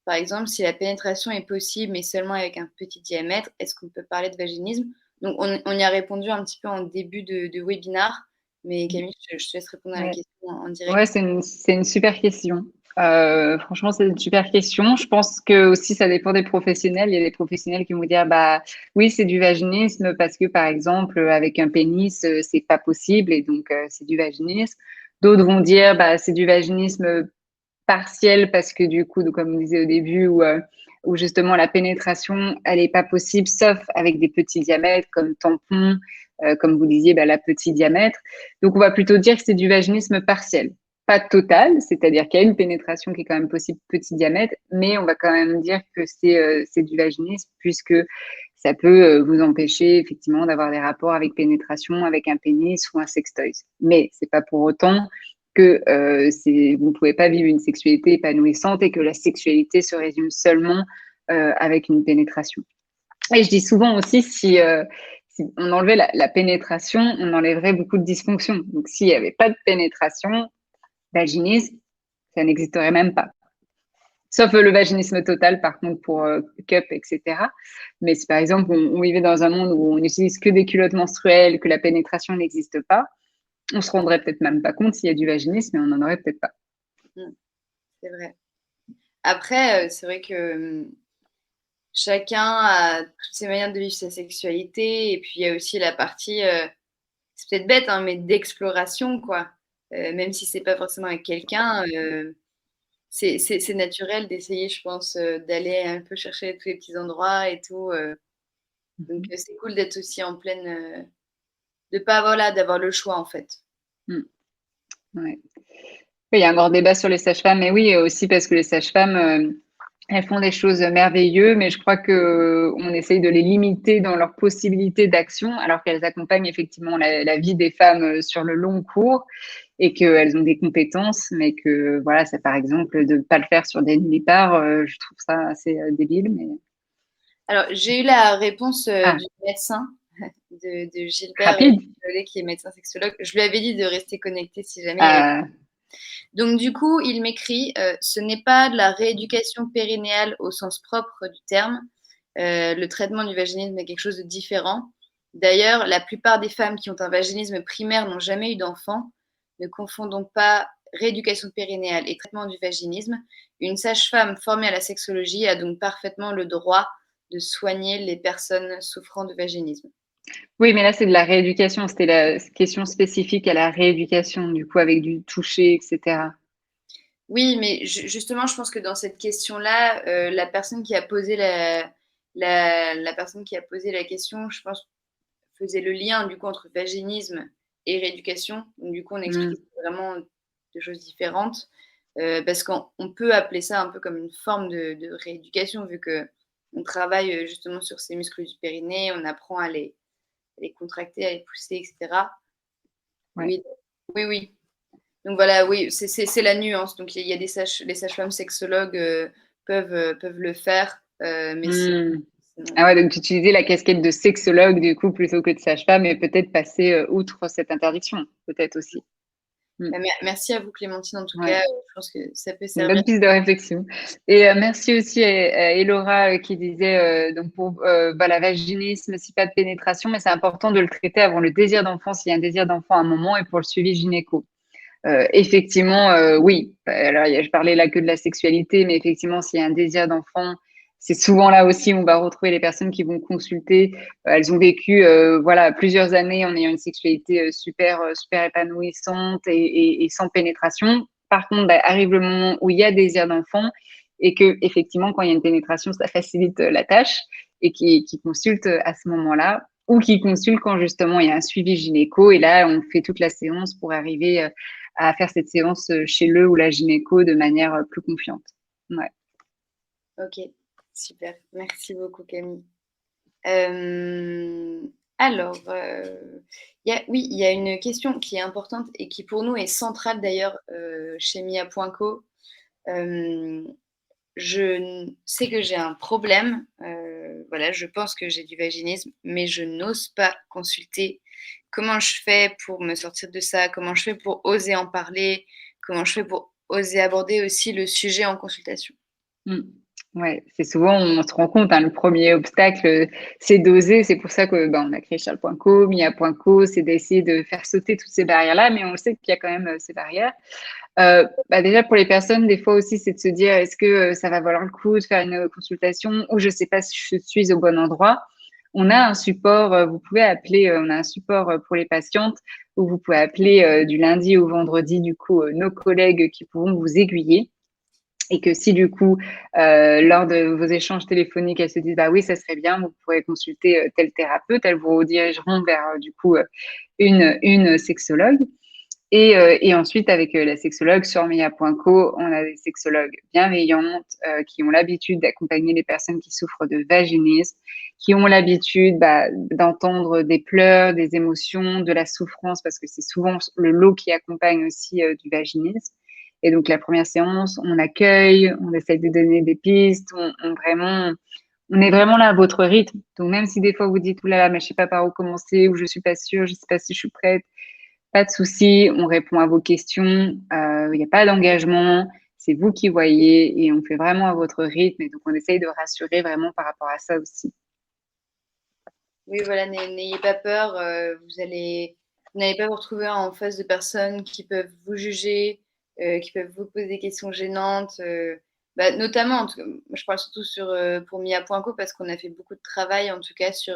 Par exemple, si la pénétration est possible, mais seulement avec un petit diamètre, est-ce qu'on peut parler de vaginisme? Donc, on y a répondu un petit peu en début de webinaire, mais Camille, je te laisse répondre à la Ouais. question en direct. Ouais, c'est une super question. Franchement, c'est une super question. Je pense que aussi ça dépend des professionnels. Il y a des professionnels qui vont dire, bah oui, c'est du vaginisme parce que par exemple avec un pénis, c'est pas possible et donc c'est du vaginisme. D'autres vont dire, bah c'est du vaginisme partiel parce que du coup, comme on disait au début, où justement la pénétration, elle n'est pas possible sauf avec des petits diamètres comme tampon, comme vous disiez, bah, la petit diamètre. Donc on va plutôt dire que c'est du vaginisme partiel. Pas total, c'est-à-dire qu'il y a une pénétration qui est quand même possible petit diamètre, mais on va quand même dire que c'est du vaginisme puisque ça peut vous empêcher effectivement d'avoir des rapports avec pénétration, avec un pénis ou un sextoy. Mais c'est pas pour autant que vous ne pouvez pas vivre une sexualité épanouissante et que la sexualité se résume seulement avec une pénétration. Et je dis souvent aussi, si on enlevait la pénétration, on enlèverait beaucoup de dysfonctions. Donc, s'il n'y avait pas de pénétration, vaginisme, ça n'existerait même pas. Sauf le vaginisme total, par contre, pour cup, etc. Mais si, par exemple, on vivait dans un monde où on n'utilise que des culottes menstruelles, que la pénétration n'existe pas, on se rendrait peut-être même pas compte s'il y a du vaginisme et on n'en aurait peut-être pas. C'est vrai. Après, c'est vrai que chacun a toutes ses manières de vivre sa sexualité. Et puis, il y a aussi la partie, c'est peut-être bête, hein, mais d'exploration, quoi. Même si c'est pas forcément avec quelqu'un, c'est naturel d'essayer, je pense, d'aller un peu chercher tous les petits endroits et tout. Donc, c'est cool d'être aussi en pleine. De pas, voilà, d'avoir le choix, en fait. Mm. Ouais. Oui, il y a un grand débat sur les sages-femmes, mais oui, aussi parce que les sages-femmes, elles font des choses merveilleuses, mais je crois que on essaye de les limiter dans leurs possibilités d'action, alors qu'elles accompagnent effectivement la vie des femmes sur le long cours et qu'elles ont des compétences, mais que voilà, c'est par exemple de ne pas le faire sur des nullipares, je trouve ça assez débile. Mais Alors, j'ai eu la réponse ah, du médecin, de Gilbert rapide. Violet, qui est médecin sexologue. Je lui avais dit de rester connecté si jamais il y avait. Ah, Donc, du coup, il m'écrit ce n'est pas de la rééducation périnéale au sens propre du terme. Le traitement du vaginisme est quelque chose de différent. D'ailleurs, la plupart des femmes qui ont un vaginisme primaire n'ont jamais eu d'enfant. Ne confondons pas rééducation périnéale et traitement du vaginisme. Une sage-femme formée à la sexologie a donc parfaitement le droit de soigner les personnes souffrant de vaginisme. oui, mais là, c'est de la rééducation. C'était la question spécifique à la rééducation, du coup, avec du toucher, etc. Oui, mais justement, je pense que dans cette question-là, la personne qui a posé la personne qui a posé la question, je pense, faisait le lien du coup entre vaginisme et rééducation. Donc, du coup, on explique Mm, vraiment deux choses différentes, parce qu'on peut appeler ça un peu comme une forme de rééducation, vu que on travaille justement sur ces muscles du périnée, on apprend à les contracter, à les pousser, etc. ouais. Oui, oui, oui. Donc voilà, oui, c'est la nuance. Donc il y a les sages-femmes sexologues peuvent le faire, mais Mm. Ah sinon- ouais, donc tu utilisais la casquette de sexologue, du coup, plutôt que de sage-femme, et peut-être passer outre cette interdiction, peut-être aussi. Mm. Bah, merci à vous Clémentine en tout cas. Ouais. Je pense que ça peut Une servir. bonne piste de réflexion. Et merci aussi à Elora qui disait donc pour bah, la vaginisme, si pas de pénétration, mais c'est important de le traiter avant le désir d'enfant s'il y a un désir d'enfant à un moment et pour le suivi gynéco. Effectivement, oui. Alors, je parlais là que de la sexualité, mais effectivement, s'il y a un désir d'enfant, c'est souvent là aussi où on va retrouver les personnes qui vont consulter. Elles ont vécu, voilà, plusieurs années en ayant une sexualité super épanouissante et sans pénétration. Par contre, bah, arrive le moment où il y a désir d'enfant et que effectivement, quand il y a une pénétration, ça facilite la tâche et qui consulte à ce moment-là ou qui consulte quand justement il y a un suivi gynéco et là on fait toute la séance pour arriver à faire cette séance chez le ou la gynéco de manière plus confiante. Ouais. Ok, super. Merci beaucoup Camille. Euh, alors, oui, il y a une question qui est importante et qui pour nous est centrale d'ailleurs chez Mia.co. Euh, je sais que j'ai un problème. Voilà, je pense que j'ai du vaginisme, mais je n'ose pas consulter. Comment je fais pour me sortir de ça? Comment je fais pour oser en parler? Comment je fais pour oser aborder aussi le sujet en consultation? Mm. Ouais, c'est souvent, on se rend compte, hein, le premier obstacle, c'est d'oser. C'est pour ça que on a créé Charles.co, Mia.co, c'est d'essayer de faire sauter toutes ces barrières-là, mais on sait qu'il y a quand même ces barrières. Bah déjà, pour les personnes, des fois aussi, c'est de se dire, est-ce que ça va valoir le coup de faire une consultation ou je ne sais pas si je suis au bon endroit. On a un support, vous pouvez appeler, on a un support pour les patientes où vous pouvez appeler du lundi au vendredi, du coup, nos collègues qui pourront vous aiguiller. Et que si du coup, lors de vos échanges téléphoniques, elles se disent, bah oui, ça serait bien, vous pourrez consulter tel thérapeute, elles vous redirigeront vers du coup une sexologue. Et ensuite, avec la sexologue sur Mia.co, on a des sexologues bienveillantes qui ont l'habitude d'accompagner les personnes qui souffrent de vaginisme, qui ont l'habitude d'entendre des pleurs, des émotions, de la souffrance, parce que c'est souvent le lot qui accompagne aussi du vaginisme. Et donc, la première séance, on accueille, on essaye de donner des pistes, on est vraiment là à votre rythme. Donc, même si des fois vous dites, oulala, mais je sais pas par où commencer, ou je suis pas sûre, je sais pas si je suis prête, pas de souci, on répond à vos questions. Il n'y a pas d'engagement. C'est vous qui voyez et on fait vraiment à votre rythme. Et donc, on essaye de rassurer vraiment par rapport à ça aussi. Oui, voilà, n'ayez pas peur. Vous n'allez pas vous retrouver en face de personnes qui peuvent vous juger, qui peuvent vous poser des questions gênantes. Notamment, en tout cas, moi, je parle surtout pour Mia.co parce qu'on a fait beaucoup de travail, en tout cas, sur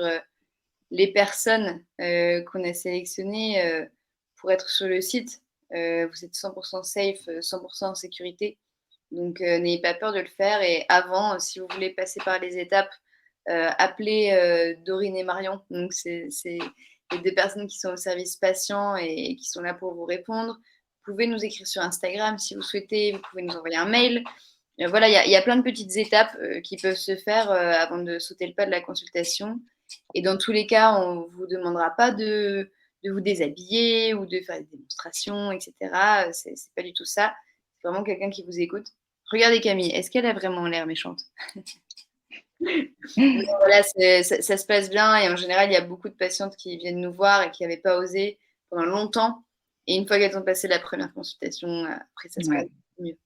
les personnes qu'on a sélectionnées pour être sur le site. Vous êtes 100% safe, 100% en sécurité. Donc, n'ayez pas peur de le faire. Et avant, si vous voulez passer par les étapes, appelez Dorine et Marion. Donc, c'est les deux personnes qui sont au service patient et qui sont là pour vous répondre. Vous pouvez nous écrire sur Instagram si vous souhaitez, vous pouvez nous envoyer un mail. Voilà, il y a plein de petites étapes qui peuvent se faire avant de sauter le pas de la consultation. Et dans tous les cas, on ne vous demandera pas de vous déshabiller ou de faire des démonstrations, etc. C'est pas du tout ça. C'est vraiment quelqu'un qui vous écoute. Regardez Camille, est-ce qu'elle a vraiment l'air méchante? Voilà, ça se passe bien et en général, il y a beaucoup de patientes qui viennent nous voir et qui n'avaient pas osé pendant longtemps. Et une fois qu'elles ont passé la première consultation, après, ça se passe mieux.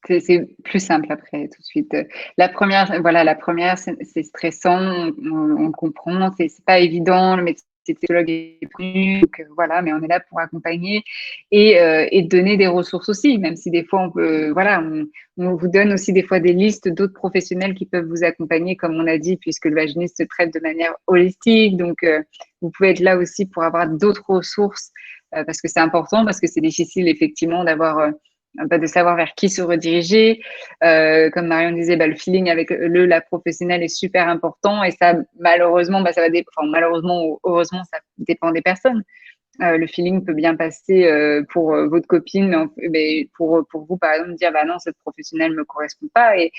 C'est plus simple après, tout de suite. La première, c'est stressant, on comprend, c'est pas évident, le médecin psychologue est venu, donc voilà, mais on est là pour accompagner et donner des ressources aussi, même si des fois on peut, voilà, on vous donne aussi des fois des listes d'autres professionnels qui peuvent vous accompagner, comme on a dit, puisque le vaginiste se traite de manière holistique, donc vous pouvez être là aussi pour avoir d'autres ressources, parce que c'est important, parce que c'est difficile effectivement d'avoir de savoir vers qui se rediriger. Comme Marion disait, le feeling avec la professionnelle est super important et ça, malheureusement, ça va malheureusement ou heureusement, ça dépend des personnes. Le feeling peut bien passer pour votre copine, mais pour vous, par exemple, dire non, cette professionnelle ne me correspond pas et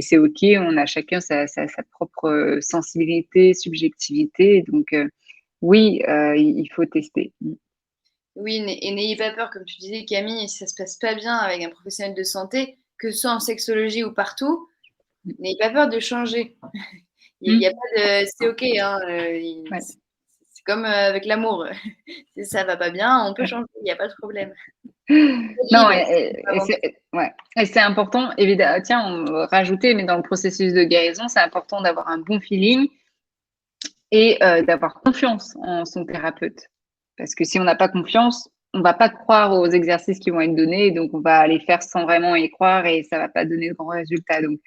c'est OK, on a chacun sa propre sensibilité, subjectivité. Donc, oui, il faut tester. Oui, et n'ayez pas peur, comme tu disais, Camille, si ça se passe pas bien avec un professionnel de santé, que ce soit en sexologie ou partout, n'ayez pas peur de changer. Il y a pas de, c'est OK, hein, c'est comme avec l'amour. Si ça va pas bien, on peut changer, il n'y a pas de problème. Non, et c'est important, évidemment, tiens, on va rajouter, mais dans le processus de guérison, c'est important d'avoir un bon feeling et d'avoir confiance en son thérapeute. Parce que si on n'a pas confiance, on va pas croire aux exercices qui vont être donnés, donc on va les faire sans vraiment y croire et ça va pas donner de grands résultats. Donc,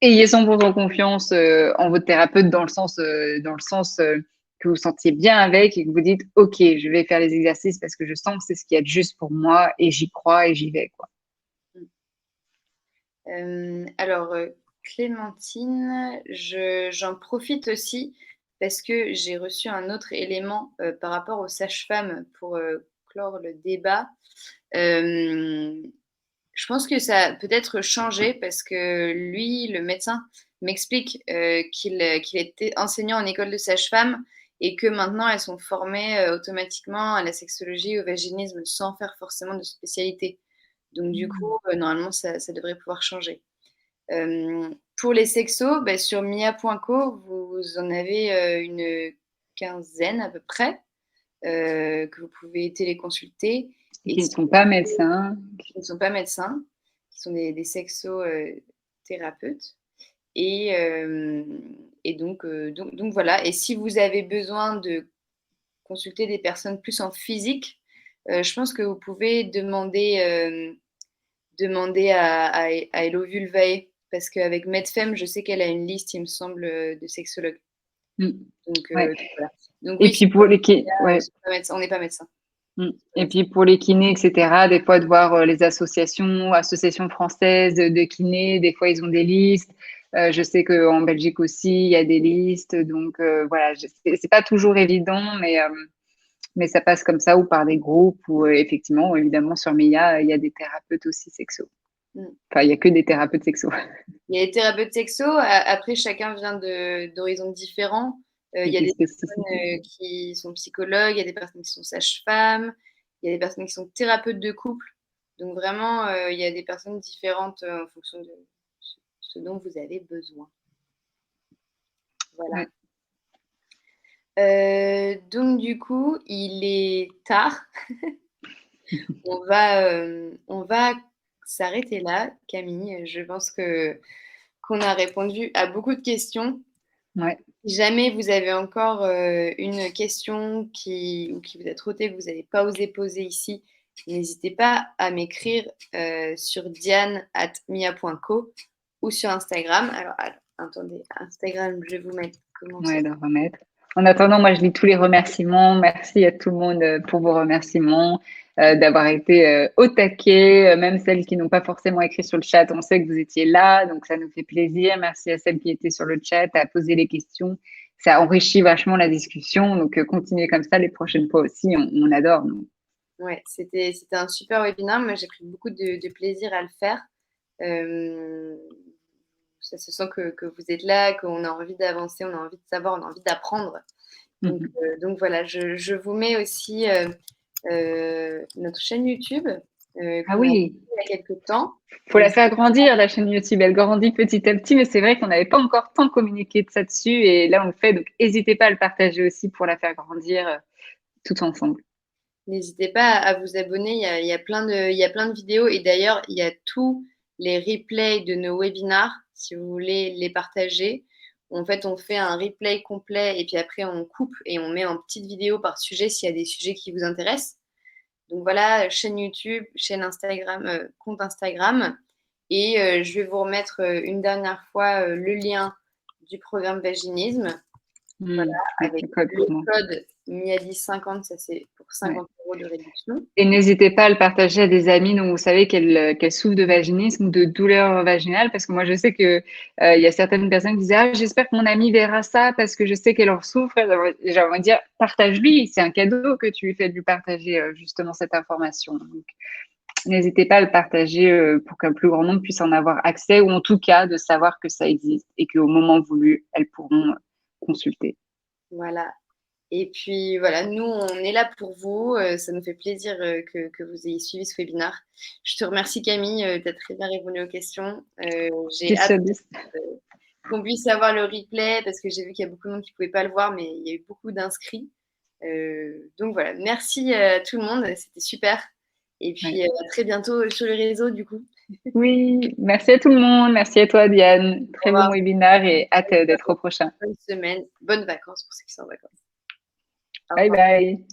ayez 100% confiance en votre thérapeute dans le sens que vous sentiez bien avec et que vous dites OK, je vais faire les exercices parce que je sens que c'est ce qui est juste pour moi et j'y crois et j'y vais, quoi. Alors, Clémentine, j'en profite aussi parce que j'ai reçu un autre élément par rapport aux sages-femmes pour clore le débat. Je pense que ça a peut-être changé parce que lui, le médecin, m'explique qu'il était enseignant en école de sage-femme et que maintenant elles sont formées automatiquement à la sexologie, au vaginisme sans faire forcément de spécialité. Donc du coup, normalement, ça devrait pouvoir changer. Pour les sexos, sur mia.co, vous en avez une quinzaine à peu près que vous pouvez téléconsulter. Qui ne sont pas médecins. Qui ne sont pas médecins, qui sont des sexothérapeutes. Et donc voilà. Et si vous avez besoin de consulter des personnes plus en physique, je pense que vous pouvez demander à Hello Vulvae, parce qu'avec Medfem, je sais qu'elle a une liste, il me semble, de sexologues. Donc, voilà. Donc, et oui, puis pour les on n'est pas médecin. Et puis pour les kinés, etc., des fois de voir les associations françaises de kinés, des fois ils ont des listes. Je sais qu'en Belgique aussi, il y a des listes. Donc voilà, c'est pas toujours évident, mais ça passe comme ça ou par des groupes ou effectivement, évidemment, sur Mia, il y a des thérapeutes aussi sexo. Enfin, il n'y a que des thérapeutes sexo. Il y a des thérapeutes sexo. Après, chacun vient d'horizons différents. Il y a des personnes qui sont psychologues, il y a des personnes qui sont sages-femmes, il y a des personnes qui sont thérapeutes de couple. Donc vraiment, il y a des personnes différentes en fonction de ce dont vous avez besoin. Voilà. Donc du coup, il est tard. On va s'arrêter là, Camille. Je pense qu'on a répondu à beaucoup de questions. Ouais. Si jamais vous avez encore une question qui vous a trotté, que vous n'avez pas osé poser ici, n'hésitez pas à m'écrire sur diane@mia.co ou sur Instagram. Alors, attendez, Instagram, je vais vous mettre comment ça. De remettre. En attendant, moi, je lis tous les remerciements. Merci à tout le monde pour vos remerciements, d'avoir été au taquet, même celles qui n'ont pas forcément écrit sur le chat. On sait que vous étiez là, donc ça nous fait plaisir. Merci à celles qui étaient sur le chat, à poser les questions. Ça enrichit vachement la discussion, donc continuez comme ça les prochaines fois aussi. On adore, nous. Ouais, c'était un super webinaire. Moi, j'ai pris beaucoup de plaisir à le faire. Ça se sent que vous êtes là, qu'on a envie d'avancer, on a envie de savoir, on a envie d'apprendre. Donc voilà, je vous mets aussi notre chaîne YouTube Ah qu'on a oui, créée il y a quelques temps. faut la faire grandir, la chaîne YouTube. Elle grandit petit à petit, mais c'est vrai qu'on n'avait pas encore tant communiqué de ça dessus. Et là, on le fait. Donc, n'hésitez pas à le partager aussi pour la faire grandir tout ensemble. N'hésitez pas à vous abonner, il y a il y a plein de vidéos et d'ailleurs, il y a tous les replays de nos webinars, si vous voulez les partager. En fait, on fait un replay complet et puis après, on coupe et on met en petites vidéos par sujet s'il y a des sujets qui vous intéressent. Donc voilà, chaîne YouTube, chaîne Instagram, compte Instagram. Et je vais vous remettre une dernière fois le lien du programme Vaginisme. Voilà, Avec avec le code le promo. code MIADI50, ça c'est pour Ouais. 50 € de réduction. Et n'hésitez pas à le partager à des amis dont vous savez qu'elles souffrent de vaginisme ou de douleurs vaginales, parce que moi, je sais que il y a certaines personnes qui disent, ah, j'espère que mon ami verra ça parce que je sais qu'elle en souffre. Et j'ai envie de dire, partage-lui. C'est un cadeau que tu lui fais de lui partager justement cette information. Donc, n'hésitez pas à le partager pour qu'un plus grand nombre puisse en avoir accès, ou en tout cas de savoir que ça existe et qu'au moment voulu, elles pourront consulter. Voilà. Et puis voilà, nous, on est là pour vous. Ça nous fait plaisir que vous ayez suivi ce webinaire. Je te remercie Camille, tu as très bien répondu aux questions. J'ai hâte euh, qu'on puisse avoir le replay parce que j'ai vu qu'il y a beaucoup de monde qui ne pouvait pas le voir, mais il y a eu beaucoup d'inscrits. Donc voilà, merci à tout le monde, c'était super. Et puis Ouais. à très bientôt sur les réseaux du coup. Oui, merci à tout le monde. Merci à toi, Diane. Au Très bon revoir, webinaire et hâte d'être au prochain. bonne semaine, bonnes vacances pour ceux qui sont en vacances. Au Bye revoir. bye.